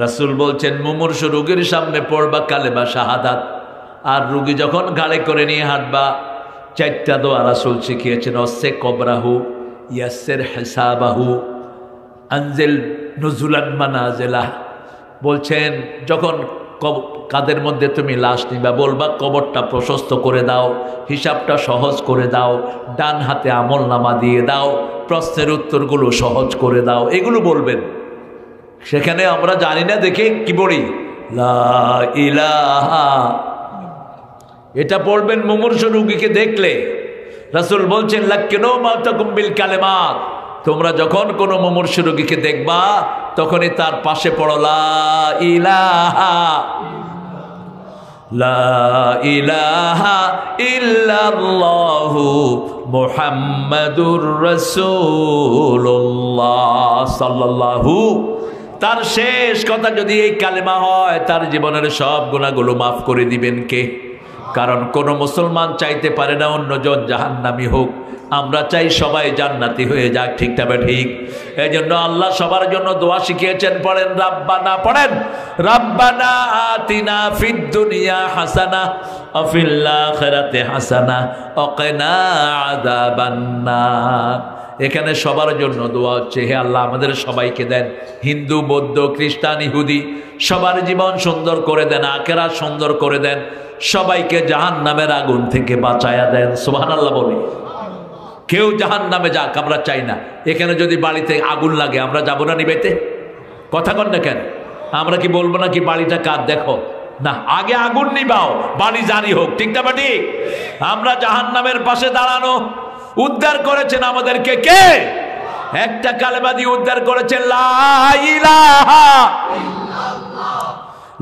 রাসূল বলছেন মুমূর্ষু রোগীর সামনে পড়বা কালেমা শাহাদাত। আর রুগী যখন ঘাড়ে করে নিয়ে হাঁটবা, চারটা দোয়া রাসূল শিখিয়েছেন। অসে কবরাহু, ইয়াসসির হিসাবাহু, আনজিল নুজুলান মানাজিলাহ। বলছেন যখন কাদের মধ্যে তুমি লাশ নিবা, বলবা কবরটা প্রশস্ত করে দাও, হিসাবটা সহজ করে দাও, ডান হাতে আমল নামা দিয়ে দাও, প্রশ্নের উত্তরগুলো সহজ করে দাও, এগুলো বলবেন। সেখানে আমরা জানি না দেখে কি পড়ি, লা ইলাহা। এটা পড়বেন মুমূর্ষু রোগীকে দেখলে। রাসূল বলছেন লাক্কিনু মাউতাকুম বিল কালিমাত। তোমরা যখন কোনো মুমূর্ষু রোগীকে দেখবা তখনই তার পাশে পড়ো লা ইলাহা, লা ইলাহা ইল্লাল্লাহু মুহাম্মাদুর রাসূলুল্লাহ সাল্লাল্লাহু। তার শেষ কথা যদি এই কালেমা হয়, তার জীবনের সব গুনাহগুলো মাফ করে দিবেন কে? কারণ কোন মুসলমান চাইতে পারে না অন্যজন জাহান্নামী হোক। আমরা চাই সবাই জান্নাতি হয়ে যাক, ঠিক না ঠিক? এই জন্য আল্লাহ সবার জন্য দোয়া শিখিয়েছেন। পড়েন রাব্বানা, পড়েন রাব্বানা আতিনা ফিদ দুনিয়া হাসানা ওয়া ফিল আখিরাতি হাসানা ওয়া কিনা আযাবান্নার। এখানে সবার জন্য দোয়া হচ্ছে, হে আল্লাহ আমাদের সবাইকে দেন, হিন্দু বৌদ্ধ খ্রিস্টান ইহুদি সবার জীবন সুন্দর করে দেন, আখিরাত সুন্দর করে দেন, সবাইকে জাহান্নামের আগুন থেকে বাঁচায়া দেন। সুবহানাল্লাহ বলি। কেউ জাহান্নামে যাক আমরা চাই না। এখানে যদি বাড়িতে আগুন লাগে আমরা যাবো না নিবেতে? কথা কন না কেন? আমরা কি বলবো না কি বাড়িটা কার দেখো না, আগে আগুন নিবাও, বাড়ি জারি হোক, ঠিক না ঠিক? আমরা জাহান্নামের পাশে দাঁড়ানো। উদ্ধার করেছেন আমাদেরকে কে? একটা কালেমা দিয়ে উদ্ধার করেছেন, লা ইলাহা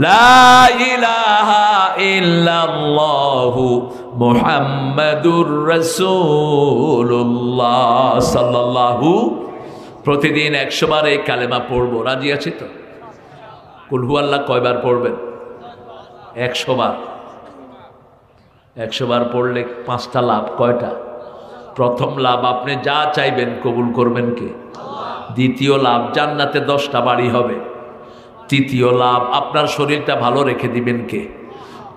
লা ইলাহা ইল্লাল্লাহু মুহাম্মাদুর রাসূলুল্লাহ সাল্লাল্লাহু। প্রতিদিন 100 বার এই কালেমা পড়বো, রাজি আছি তো? কুল হুয়াল্লাহ কয়বার পড়বেন? 100 বার। 100 বার পড়লে 5টা লাভ। কয়টা? প্রথম লাভ, আপনি যা চাইবেন কবুল করবেন কে? দ্বিতীয় লাভ, জান্নাতে 10টা বাড়ি হবে। তৃতীয় লাভ, আপনার শরীরটা ভালো রেখে দিবেন কে?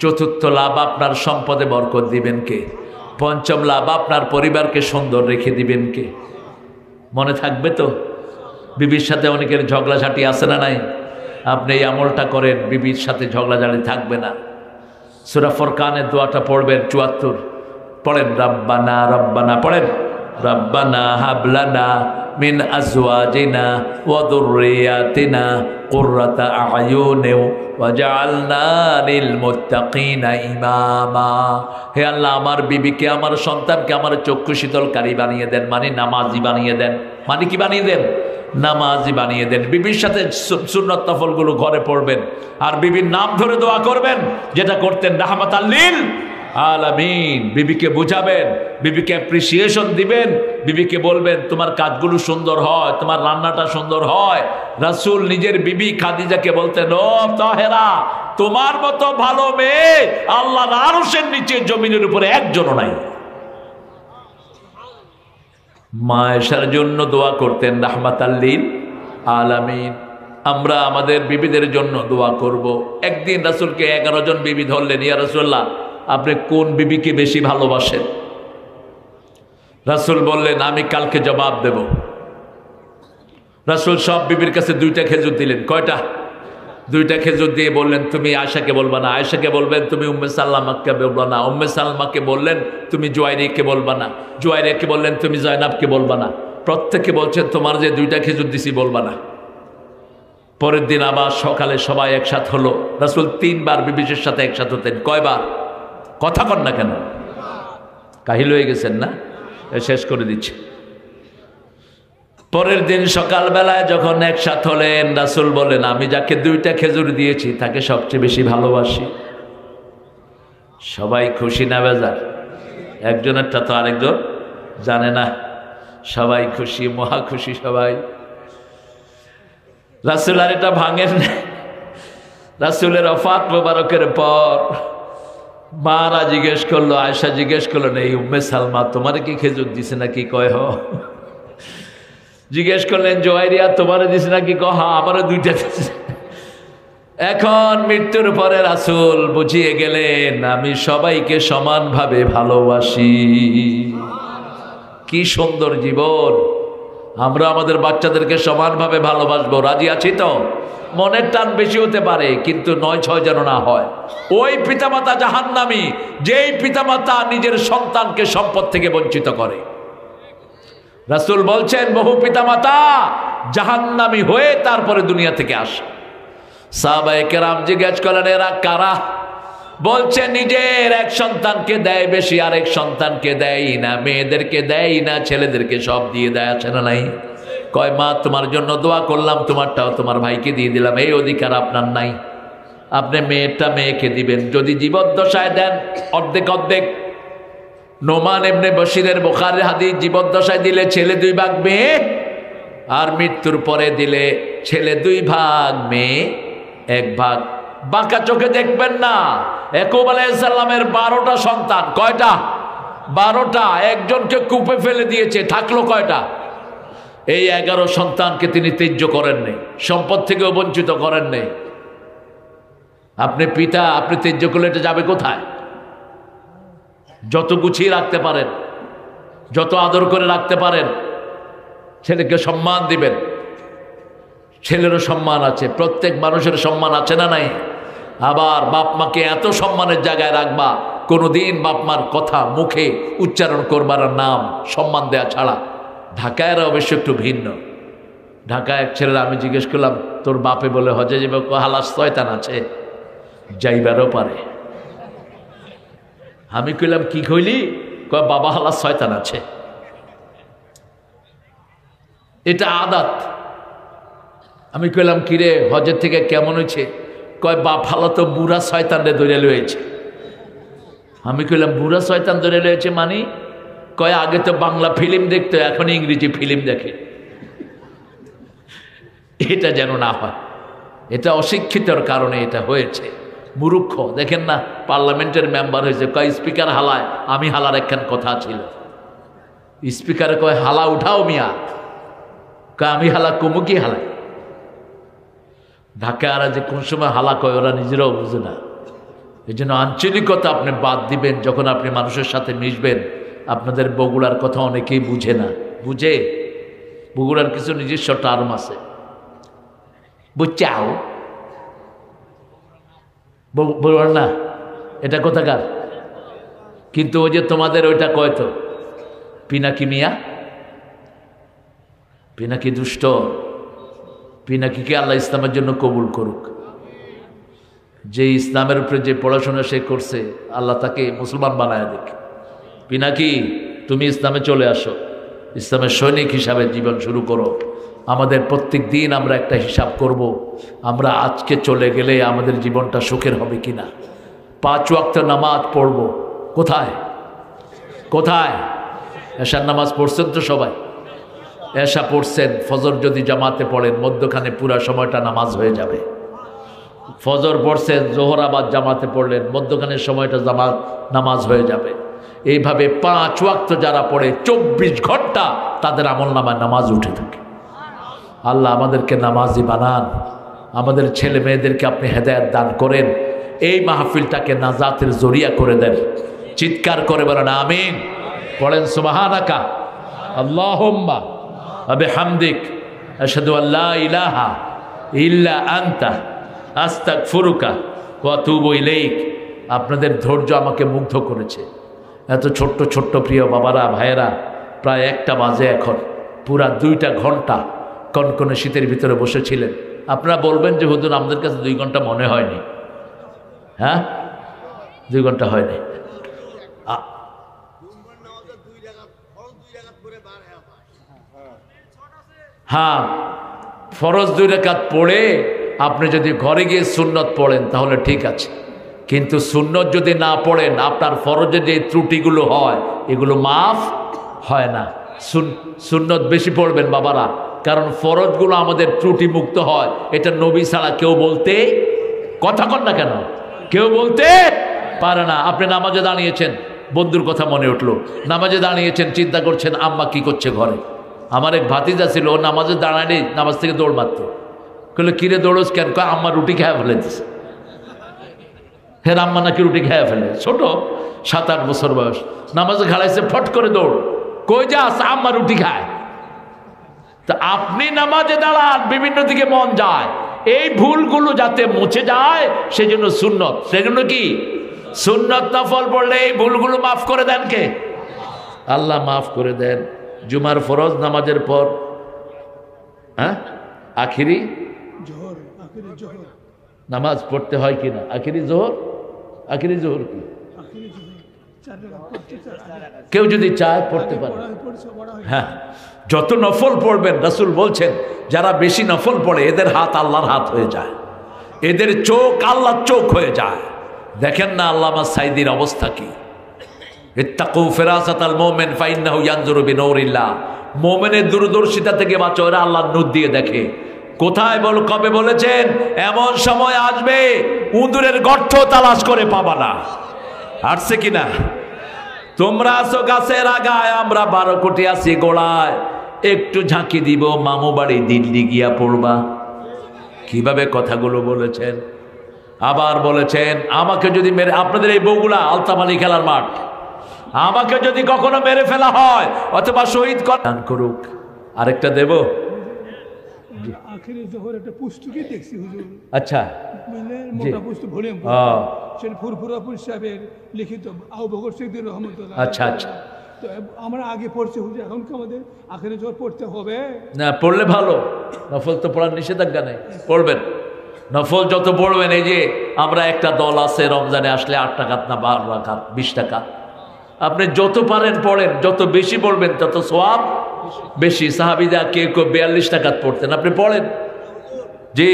চতুর্থ লাভ, আপনার সম্পদে বরকত দিবেন কে? পঞ্চম লাভ, আপনার পরিবারকে সুন্দর রেখে দিবেন কে? মনে থাকবে তো? বিবির সাথে অনেকের ঝগড়াঝাটি আছে না নাই? আপনি এই আমলটা করেন, বিবির সাথে ঝগড়াঝাটি থাকবে না। সূরা ফুরকানের দোয়াটা পড়বেন 74। পড়েন রাব্বানা রাব্বানা, পড়েন রাব্বানা হাবলানা মিন আজওয়াজিনা ওয়া যুররিয়াতিনা কুররাতা আয়ুনি ওয়াজআলনা লিল মুত্তাকিনা ইমামা। হে আল্লাহ, আমার বিবিকে, আমার সন্তানকে আমার চক্ষু শীতলকারী বানিয়ে দেন, মানে নামাজি বানিয়ে দেন। মানে কি বানিয়ে দেন? নামাজি বানিয়ে দেন। বিবির সাথে সুন্নত নফলগুলো ঘরে পড়বেন, আর বিবির নাম ধরে দোয়া করবেন, যেটা করতেন রাহমাতাল লিল আলামিন। বিবিকে বুঝাবেন, বিবিকে অ্যাপ্রিসিয়েশন দিবেন, বিবিকে বলবেন তোমার কাজগুলো সুন্দর হয়, তোমার রান্নাটা সুন্দর হয়। রাসূল নিজের বিবি খাদিজাকে বলতেন, ও তাহেরা, তোমার মতো ভালো মেয়ে আল্লাহর আরশের নিচে জমিনের উপরে একজনও নাই। মা আয়েশার জন্য দোয়া করতেন রাহমাতাল লিল আলামিন। আমরা আমাদের বিবিদের জন্য দোয়া করব। একদিন রাসূলকে 11 জন বিবি ধরলেন, ইয়া রাসূলুল্লাহ, আপনি কোন বিবিকে বেশি ভালোবাসেন? রাসূল বললেন, আমি কালকে জবাব দেব। রাসূল সব বিবির কাছে 2টা খেজুর দিলেন। কয়টা? 2টা খেজুর দিয়ে বললেন, তুমি আয়েশাকে বলবা না, আয়েশাকে বলবেন তুমি উম্মে সালমাকে বলবা না, উম্মে সালমাকে বললেন তুমি জুয়াইরিয়াকে বলবা না, জুয়াইরিয়াকে বললেন তুমি জয়নাবকে বলবা না। প্রত্যেককে বলছেন তোমার যে 2টা খেজুর দিছি বলবা না। পরের দিন আবার সকালে সবাই একসাথ হলো। রাসূল 3 বার বিবির সাথে একসাথ হতেন। কয়বার? কথা কন না কেন? কাহিল হয়ে গেছেন না? শেষ করে দিচ্ছে। পরের দিন সকালবেলায় যখন একসাথ হলেন, রাসূল বলেন, আমি যাকে 2টা খেজুর দিয়েছি তাকে সবচেয়ে বেশি ভালোবাসি। সবাই খুশি না বেজার? একজনেরটা তো আরেকজন জানে না। সবাই খুশি, মহা খুশি সবাই। রাসূল আর এটা ভাঙেন না। রাসূলের ওফাত মোবারকের পর মারা জিজ্ঞেস করলো, আয়েশা জিজ্ঞেস করলেন, এই উম্মে সালমা তোমার কি খেজুর দিছে নাকি? কয় হ। জিজ্ঞেস করলেন, জুয়াইরিয়া তোমারে দিছে নাকি? কহ, আমারও 2টা দিছে। এখন মৃত্যুর পরে রাসূল বুঝিয়ে গেলেন, আমি সবাইকে সমানভাবে ভালোবাসি। কি সুন্দর জীবন! আমরা আমাদের বাচ্চাদেরকে সমানভাবে ভালোবাসবো। রাজি আছি তো? মনের টান বেশি হতে পারে, কিন্তু 9-6 যেন না হয়। ওই পিতামাতা জাহান্নামী যেই পিতামাতা নিজের সন্তানকে সম্পদ থেকে বঞ্চিত করে। রাসূল বলছেন, বহু পিতামাতা জাহান্নামী হয়ে তারপরে দুনিয়া থেকে আসে। সাহাবায়ে কেরাম জিজ্ঞেস করলেন, এরা কারা? বলছে, নিজের এক সন্তানকে দেয় বেশি, আরেক সন্তানকে দেয় না, মেয়েদেরকে দেয় না, ছেলেদেরকে সব দিয়ে দেয়। আছে না নাই? কয়, মা তোমার জন্য দোয়া করলাম, তোমারটাও তোমার ভাইকে দিয়ে দিলাম, এই অধিকার আপনার নাই। আপনি মেয়েরটা মেয়েকে দিবেন। যদি জীবদ্দশায় দেন অর্ধেক অর্ধেক। নোমান ইবনে বশিরের বুখারীর হাদিস, জীবদ্দশায় দিলে ছেলে 2 ভাগ, মেয়ে, আর মৃত্যুর পরে দিলে ছেলে 2 ভাগ, মেয়ে 1 ভাগ। বাঁকা চোখে দেখবেন না। ইয়াকুব আলাইহিস সালামের 12টা সন্তান। কয়টা? 12টা। একজনকে কূপে ফেলে দিয়েছে, থাকলো কয়টা? এই 11 সন্তানকে তিনি ত্যায্য করেন নাই, সম্পদ থেকেও বঞ্চিত করেন নাই। আপনি পিতা, আপনি ত্যায্য করলে এটা যাবে কোথায়? যত গুছিয়ে রাখতে পারেন, যত আদর করে রাখতে পারেন, ছেলেকে সম্মান দিবেন। ছেলেরও সম্মান আছে, প্রত্যেক মানুষের সম্মান আছে না নাই? আবার বাপ মাকে এত সম্মানের জায়গায় রাখবা, কোনোদিন বাপ মার কথা মুখে উচ্চারণ করবার নাম সম্মান দেয়া ছাড়া। ঢাকায় অবশ্য একটু ভিন্ন। ঢাকায় এক ছেলেরা আমি জিজ্ঞেস করলাম, তোর বাপে বলে হজে যাবে? হালাস শয়তান আছে, যাইবারও পারে। আমি কইলাম, কি কইলি? কয়, বাবা হালাস শয়তান আছে। এটা আদাত। আমি কইলাম, কিরে হজের থেকে কেমন হয়েছে? কয়, বাপ হালা তো বুড়া শয়তানরে ধরে লয়েছে। আমি কইলাম, বুড়া শয়তান ধরে লয়েছে মানে? কয়, আগে তো বাংলা ফিল্ম দেখতো, এখন ইংরেজি ফিল্ম দেখে। এটা যেন না হয়। এটা অশিক্ষিতর কারণে এটা হয়েছে। মূর্খ। দেখেন না, পার্লামেন্টের মেম্বার হয়েছে, কয় স্পিকার হালায়, আমি হালার একখান কথা ছিল। স্পিকারে কয়, হালা উঠাও মিয়া। কয়, আমি হালা কমু কি হালায়? ঢাকারা যে কোন সময় হালা কয় ওরা নিজেরাও বুঝে না। এই জন্য আঞ্চলিকতা আপনি বাদ দিবেন। যখন আপনি মানুষের সাথে মিশবেন, আপনাদের বগুড়ার কথা অনেকেই বুঝে না। বুঝে? বগুড়ার কিছু নিজস্ব টার্ম আছে। বুঝছাও? বগুড়ার না, এটা কোথাকার? কিন্তু ওই যে তোমাদের ওইটা কয় তো, পিনাকি মিয়া, পিনাকি দুষ্ট। পিনাকিকে আল্লাহ ইসলামের জন্য কবুল করুক। যে ইসলামের উপরে যে পড়াশোনা সে করছে, আল্লাহ তাকে মুসলমান বানায় দেখ। পিনাকি, তুমি ইসলামে চলে আসো, ইসলামের সৈনিক হিসাবে জীবন শুরু করো। আমাদের প্রত্যেক দিন আমরা একটা হিসাব করব, আমরা আজকে চলে গেলে আমাদের জীবনটা সুখের হবে কিনা। 5 ওয়াক্ত নামাজ পড়ব, কোথায় কোথায়? এশার নামাজ পড়ছেন তো সবাই? এশা পড়ছেন, ফজর যদি জামাতে পড়েন মধ্যখানে পুরা সময়টা নামাজ হয়ে যাবে। ফজর পড়ছেন, জোহর আবার জামাতে পড়লেন, মধ্যখানের সময়টা নামাজ হয়ে যাবে। এইভাবে 5 ওয়াক্ত যারা পড়ে 24 ঘন্টা তাদের আমলনামায় নামাজ উঠে থাকে। আল্লাহ আমাদেরকে নামাজি বানান, আমাদের ছেলে মেয়েদেরকে আপনি হেদায়েত দান করেন, এই মাহফিলটাকে নাজাতের জরিয়া করে দেন। চিৎকার করে বলেন আমিন। পড়েন সুবহানাকা আল্লাহুম্মা ওয়া বিহামদিক আশহাদু আল্লা ইলাহা ইল্লা আনতা আস্তাগফিরুকা ওয়া আতুবু ইলাইক। আপনাদের ধৈর্য আমাকে মুগ্ধ করেছে। এত ছোট্ট ছোট্ট প্রিয় বাবারা ভাইয়েরা, প্রায় 1টা বাজে এখন, পুরা 2টা ঘন্টা কনকনে শীতের ভিতরে বসেছিলেন। আপনারা বলবেন যে হুজুর আমাদের কাছে 2 ঘন্টা মনে হয়নি। হ্যাঁ, 2 ঘন্টা হয়নি। হ্যাঁ, ফরজ 2 রাকাত পড়ে আপনি যদি ঘরে গিয়ে সুন্নত পড়েন তাহলে ঠিক আছে, কিন্তু সুন্নত যদি না পড়েন আপনার ফরজে যে ত্রুটিগুলো হয় এগুলো মাফ হয় না। সুন্নত বেশি পড়বেন বাবারা, কারণ ফরজগুলো আমাদের ত্রুটি মুক্ত হয়। এটা নবী ছাড়া কেউ বলতে, কথা কন না কেন, কেউ বলতে পারে না। আপনি নামাজে দাঁড়িয়েছেন, বন্ধুর কথা মনে উঠলো, নামাজে দাঁড়িয়েছেন, চিন্তা করছেন আম্মা কি করছে ঘরে। আমার এক ভাতিজা ছিল, ও নামাজে দাঁড়ালে নামাজ থেকে দৌড় মারত। বললো কিরে দৌড়োস কেন? কয় আম্মা রুটি খেয়ে ফেলে দিছে। হ্যাঁ, আম্মা নাকি রুটি খেয়ে ফেলে, ছোট 7-8 বছর বয়স, নামাজে খাড়াইছে, ফট করে দৌড়, কই যাস? আম্মা রুটি খায়। তা আপনি নামাজে দাঁড়ান, বিভিন্ন দিকে মন যায়, এই ভুলগুলো যাতে মুছে যায় সেজন্য সুন্নত, সেজন্য কি সুন্নত নফল পড়লে এই ভুলগুলো মাফ করে দেন কে? আল্লাহ মাফ করে দেন। জুমার ফরজ নামাজের পর হ্যাঁ আখিরি নামাজ পড়তে হয় কিনা? আখিরি জোহর, আখিরি জোহর কি কেউ যদি চায় পড়তে পারে। হ্যাঁ, যত নফল পড়বেন, রাসূল বলছেন যারা বেশি নফল পড়ে এদের হাত আল্লাহর হাত হয়ে যায়, এদের চোখ আল্লাহর চোখ হয়ে যায়। দেখেন না আল্লামা সাইদির অবস্থা কি, ইত্তাকু ফিরাসাতাল মুমিন ফাইন্নাহু ইয়ানজুরু বিনূরিল্লাহ। মুমিনের দূরদর্শিতা থেকে বাঁচো, এরা আল্লাহর নূর দিয়ে দেখে। কোথায় বল, কবে বলেছেন? এমন সময় আসবে উঁদুরের গর্ত তালাশ করে পাবা না। আসছে কিনা? তোমরা আছো গাছের আগায়, আমরা 12 কোটি আছি গোড়ায়, একটু ঝাঁকি দিব মামু বাড়ি দিল্লি গিয়া পড়বা। কিভাবে কথাগুলো বলেছেন। আবার বলেছেন আমাকে যদি মেরে, আপনাদের এই বগুলা আলতাফ আলী খেলার মাঠ, আমাকে যদি কখনো মেরে ফেলা হয় অথবা শহীদ দান করুক। আরেকটা দেব, আখেরি জোহর একটা পুস্তকে দেখছি হুজুর। আচ্ছা, মোটা পুস্তক ভলিউম, সেটা ফুরফুরাপুর সাহেবের লিখিত, আবু বকর সিদ্দিক রহমতুল্লাহ। আচ্ছা আচ্ছা, তো আমরা আগে পড়ছি হুজুর, এখন কি আমাদের আখেরি জোহর পড়তে হবে? না, পড়লে ভালো। নফল তো পড়ার নিষেধাজ্ঞা নেই, পড়বেন। নফল যত পড়বেন, এই যে আমরা একটা দল আছে রমজানে আসলে 8 টাকাত না 12 রাকাত 20 টাকা, আপনি যত পারেন পড়েন, যত বেশি পড়বেন তত সওয়াব বেশি। সাহাবীরা কেউ 42 টাকাত পড়তেন, আপনি পড়েন। জি,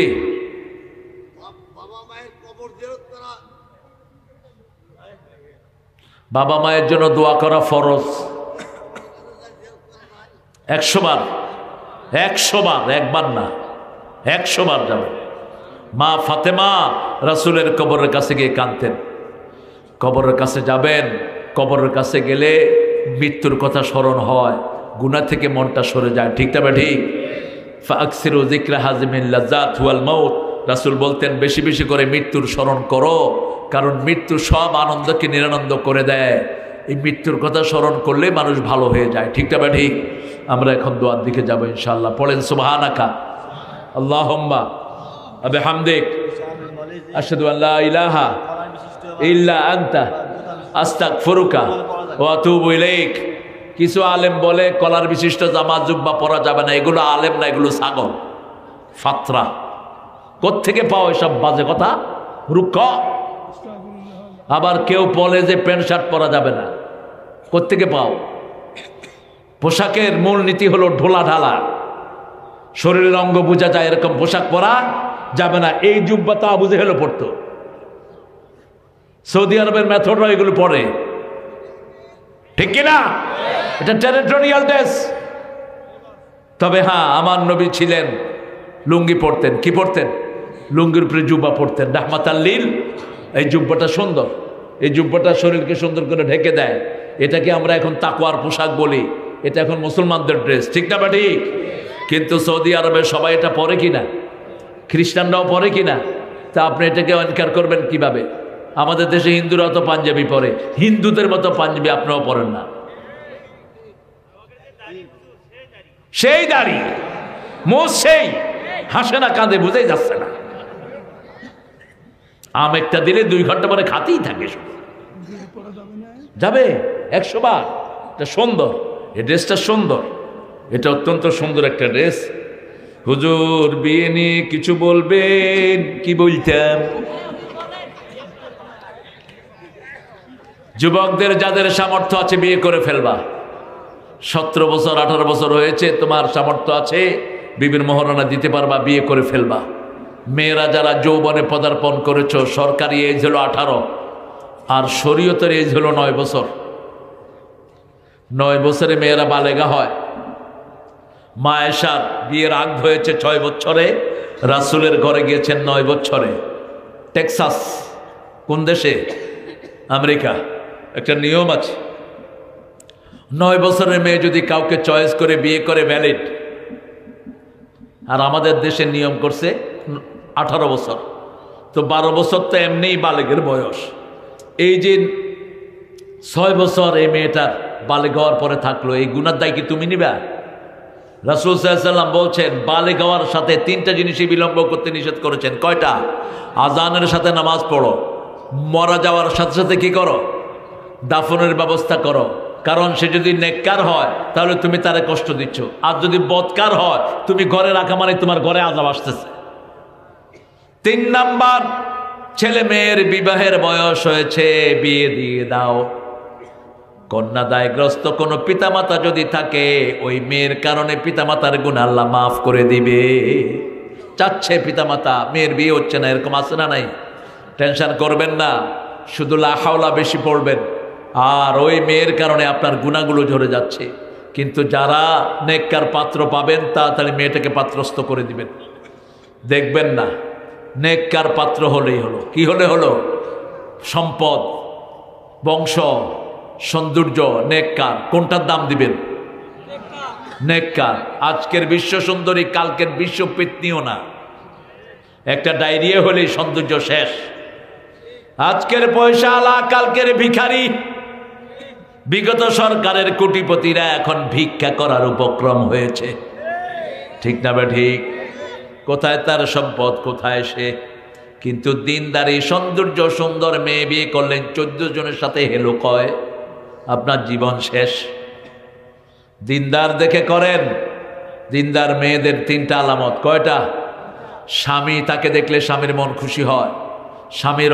বাবা মায়ের জন্য দোয়া করা ফরজ। 100 বার, 100 বার, একবার না, 100 বার যাবে। মা ফাতেমা রাসূলের কবরের কাছে গিয়ে কাঁদতেন। কবরের কাছে যাবেন, কবরের কাছে গেলে মৃত্যুর কথা স্মরণ হয়, গুনাহ থেকে মনটা সরে যায়। ঠিক তবে ঠিক। ফাকসিরু যিকরা হাজিমিল লাযাত ওয়াল মাউত, রাসূল বলতেন বেশি বেশি করে মৃত্যুর স্মরণ করো, কারণ মৃত্যু সব আনন্দকে নিরানন্দ করে দেয়। এই মৃত্যুর কথা স্মরণ করলে মানুষ ভালো হয়ে যায়। ঠিক তবে ঠিক। আমরা এখন দোয়ার দিকে যাব ইনশাআল্লাহ। পড়েন সুবহানাকা আল্লাহুম্মা ওয়া বিহামদিক আশহাদু আল্লা ইলাহা ইল্লা আনতা আস্তাগফিরুকা ওয়া আতুবু ইলাইক। কিছু আলেম বলে কলার বিশিষ্ট জামা জুব্বা পরা যাবে না, এগুলো আলেম না, এগুলো ছাগল, ফাতরা। কোত্থেকে পাও এসব বাজে কথা, রুক্ষ। আবার কেউ বলে যে প্যান্ট শার্ট পরা যাবে না, কোত্থেকে পাও? পোশাকের মূল নীতি হলো ঢোলা ঢালা। শরীরের অঙ্গ বোঝা যায় এরকম পোশাক পরা যাবে না। এই জুব্বা তো আবু জেহেলও পড়তো। সৌদি আরবের মেথডরা এগুলো পড়ে, ঠিক কিনা? এটা টেরিটোরিয়াল ড্রেস। তবে হ্যাঁ, আমার নবী ছিলেন লুঙ্গি পরতেন। কি পরতেন? লুঙ্গির উপরে জুব্বা পরতেন, রাহমাতাল লিল। এই জুব্বাটা সুন্দর, এই জুব্বাটা শরীরকে সুন্দর করে ঢেকে দেয়। এটাকে আমরা এখন তাকওয়ার পোশাক বলি, এটা এখন মুসলমানদের ড্রেস, ঠিক না বাটি? কিন্তু সৌদি আরবে সবাই এটা পরে কিনা? খ্রিস্টানরাও পরে কিনা? তা আপনি এটাকে অঙ্গীকার করবেন কিভাবে? আমাদের দেশে হিন্দুরাও তো পাঞ্জাবি পরে, হিন্দুদের মতো পাঞ্জাবি আপনিও পরেন না। সেই দাড়ি মোষ, সেই হাসে না কাঁদে, বুঝেই যাচ্ছে না। আম একটা দিলে 2 ঘন্টা পরে খাতেই থাকে, যাবে 100 বার। এটা সুন্দর, এই ড্রেসটা সুন্দর, এটা অত্যন্ত সুন্দর একটা ড্রেস। হুজুর বিয়ে নিয়ে কিছু বলবেন? কি বলতাম? যুবকদের যাদের সামর্থ্য আছে বিয়ে করে ফেলবা। 17 বছর 18 বছর হয়েছে, তোমার সামর্থ্য আছে, বিবির মোহরানা দিতে পারবা, বিয়ে করে ফেলবা। মেয়েরা যারা যৌবনে পদার্পণ করেছ, সরকারি এজ হলো 18 আর শরীয়তের এজ হলো 9 বছর। 9 বছরে মেয়েরা বালেগা হয়। মা আয়েশার বিয়ের আগ হয়েছে 6 বছরে, রাসূলের ঘরে গিয়েছেন 9 বছরে। টেক্সাস, কোন দেশে? আমেরিকা। একটা নিয়ম আছে, 9 বছরের মেয়ে যদি কাউকে চয়েস করে বিয়ে করে ভ্যালিড। আর আমাদের দেশে নিয়ম করছে 18 বছর। তো 12 বছর তো এমনিই বালেগের বয়স। এই যে 6 বছর এই মেয়েটার বালেগ হওয়ার পরে থাকলো, এই গুনার দায় কি তুমি নিবা? রাসূল সাল্লাল্লাহু আলাইহি ওয়াসাল্লাম বলছেন বালেগ হওয়ার সাথে 3টা জিনিসই বিলম্ব করতে নিষেধ করেছেন। কয়টা? আজানের সাথে নামাজ পড়ো, মারা যাওয়ার সাথে সাথে কি করো? দাফনের ব্যবস্থা করো। কারণ সে যদি নেককার হয় তাহলে তুমি তারে কষ্ট দিচ্ছ, আর যদি বদকার হয় তুমি ঘরে রাখা মানে তোমার ঘরে আযাব আসতেছে। 3 নাম্বার, ছেলে মেয়ের বিবাহের বয়স হয়েছে, বিয়ে দিয়ে দাও। কন্যা দায়গ্রস্ত কোনো পিতামাতা যদি থাকে, ওই মেয়ের কারণে পিতামাতার গুনাহ আল্লাহ মাফ করে দিবে। চাচ্ছে পিতামাতা মেয়ের বিয়ে হচ্ছে না, এরকম আছে না নাই? টেনশন করবেন না, শুধু লা হাওলা বেশি পড়বেন, আর ওই মেয়ের কারণে আপনার গুনাহগুলো ঝরে যাচ্ছে। কিন্তু যারা নেককার পাত্র পাবেন তাড়াতাড়ি মেয়েটাকে পাত্রস্থ করে দিবেন। দেখবেন না, নেককার পাত্র হলেই হলো। কি হলে হলো? সম্পদ, বংশ, সৌন্দর্য, নেককার। কোনটার দাম দিবেন? নেককার। আজকের বিশ্ব সুন্দরী কালকের বিশ্ব পেতনিও না। একটা ডায়রিয়া হলেই সৌন্দর্য শেষ। আজকের পয়সা আলা কালকের ভিখারি। বিগত সরকারের কোটিপতিরা এখন ভিক্ষা করার উপক্রম হয়েছে, ঠিক না বে ঠিক? কোথায় তার সম্পদ, কোথায় সে? কিন্তু দিনদারি সৌন্দর্য সুন্দর মেয়ে বিয়ে করলেন, 14 জনের সাথে হেলো কয়, আপনার জীবন শেষ। দিনদার দেখে করেন। দিনদার মেয়েদের 3টা আলামত। কয়টা? স্বামী তাকে দেখলে স্বামীর মন খুশি হয়, স্বামীর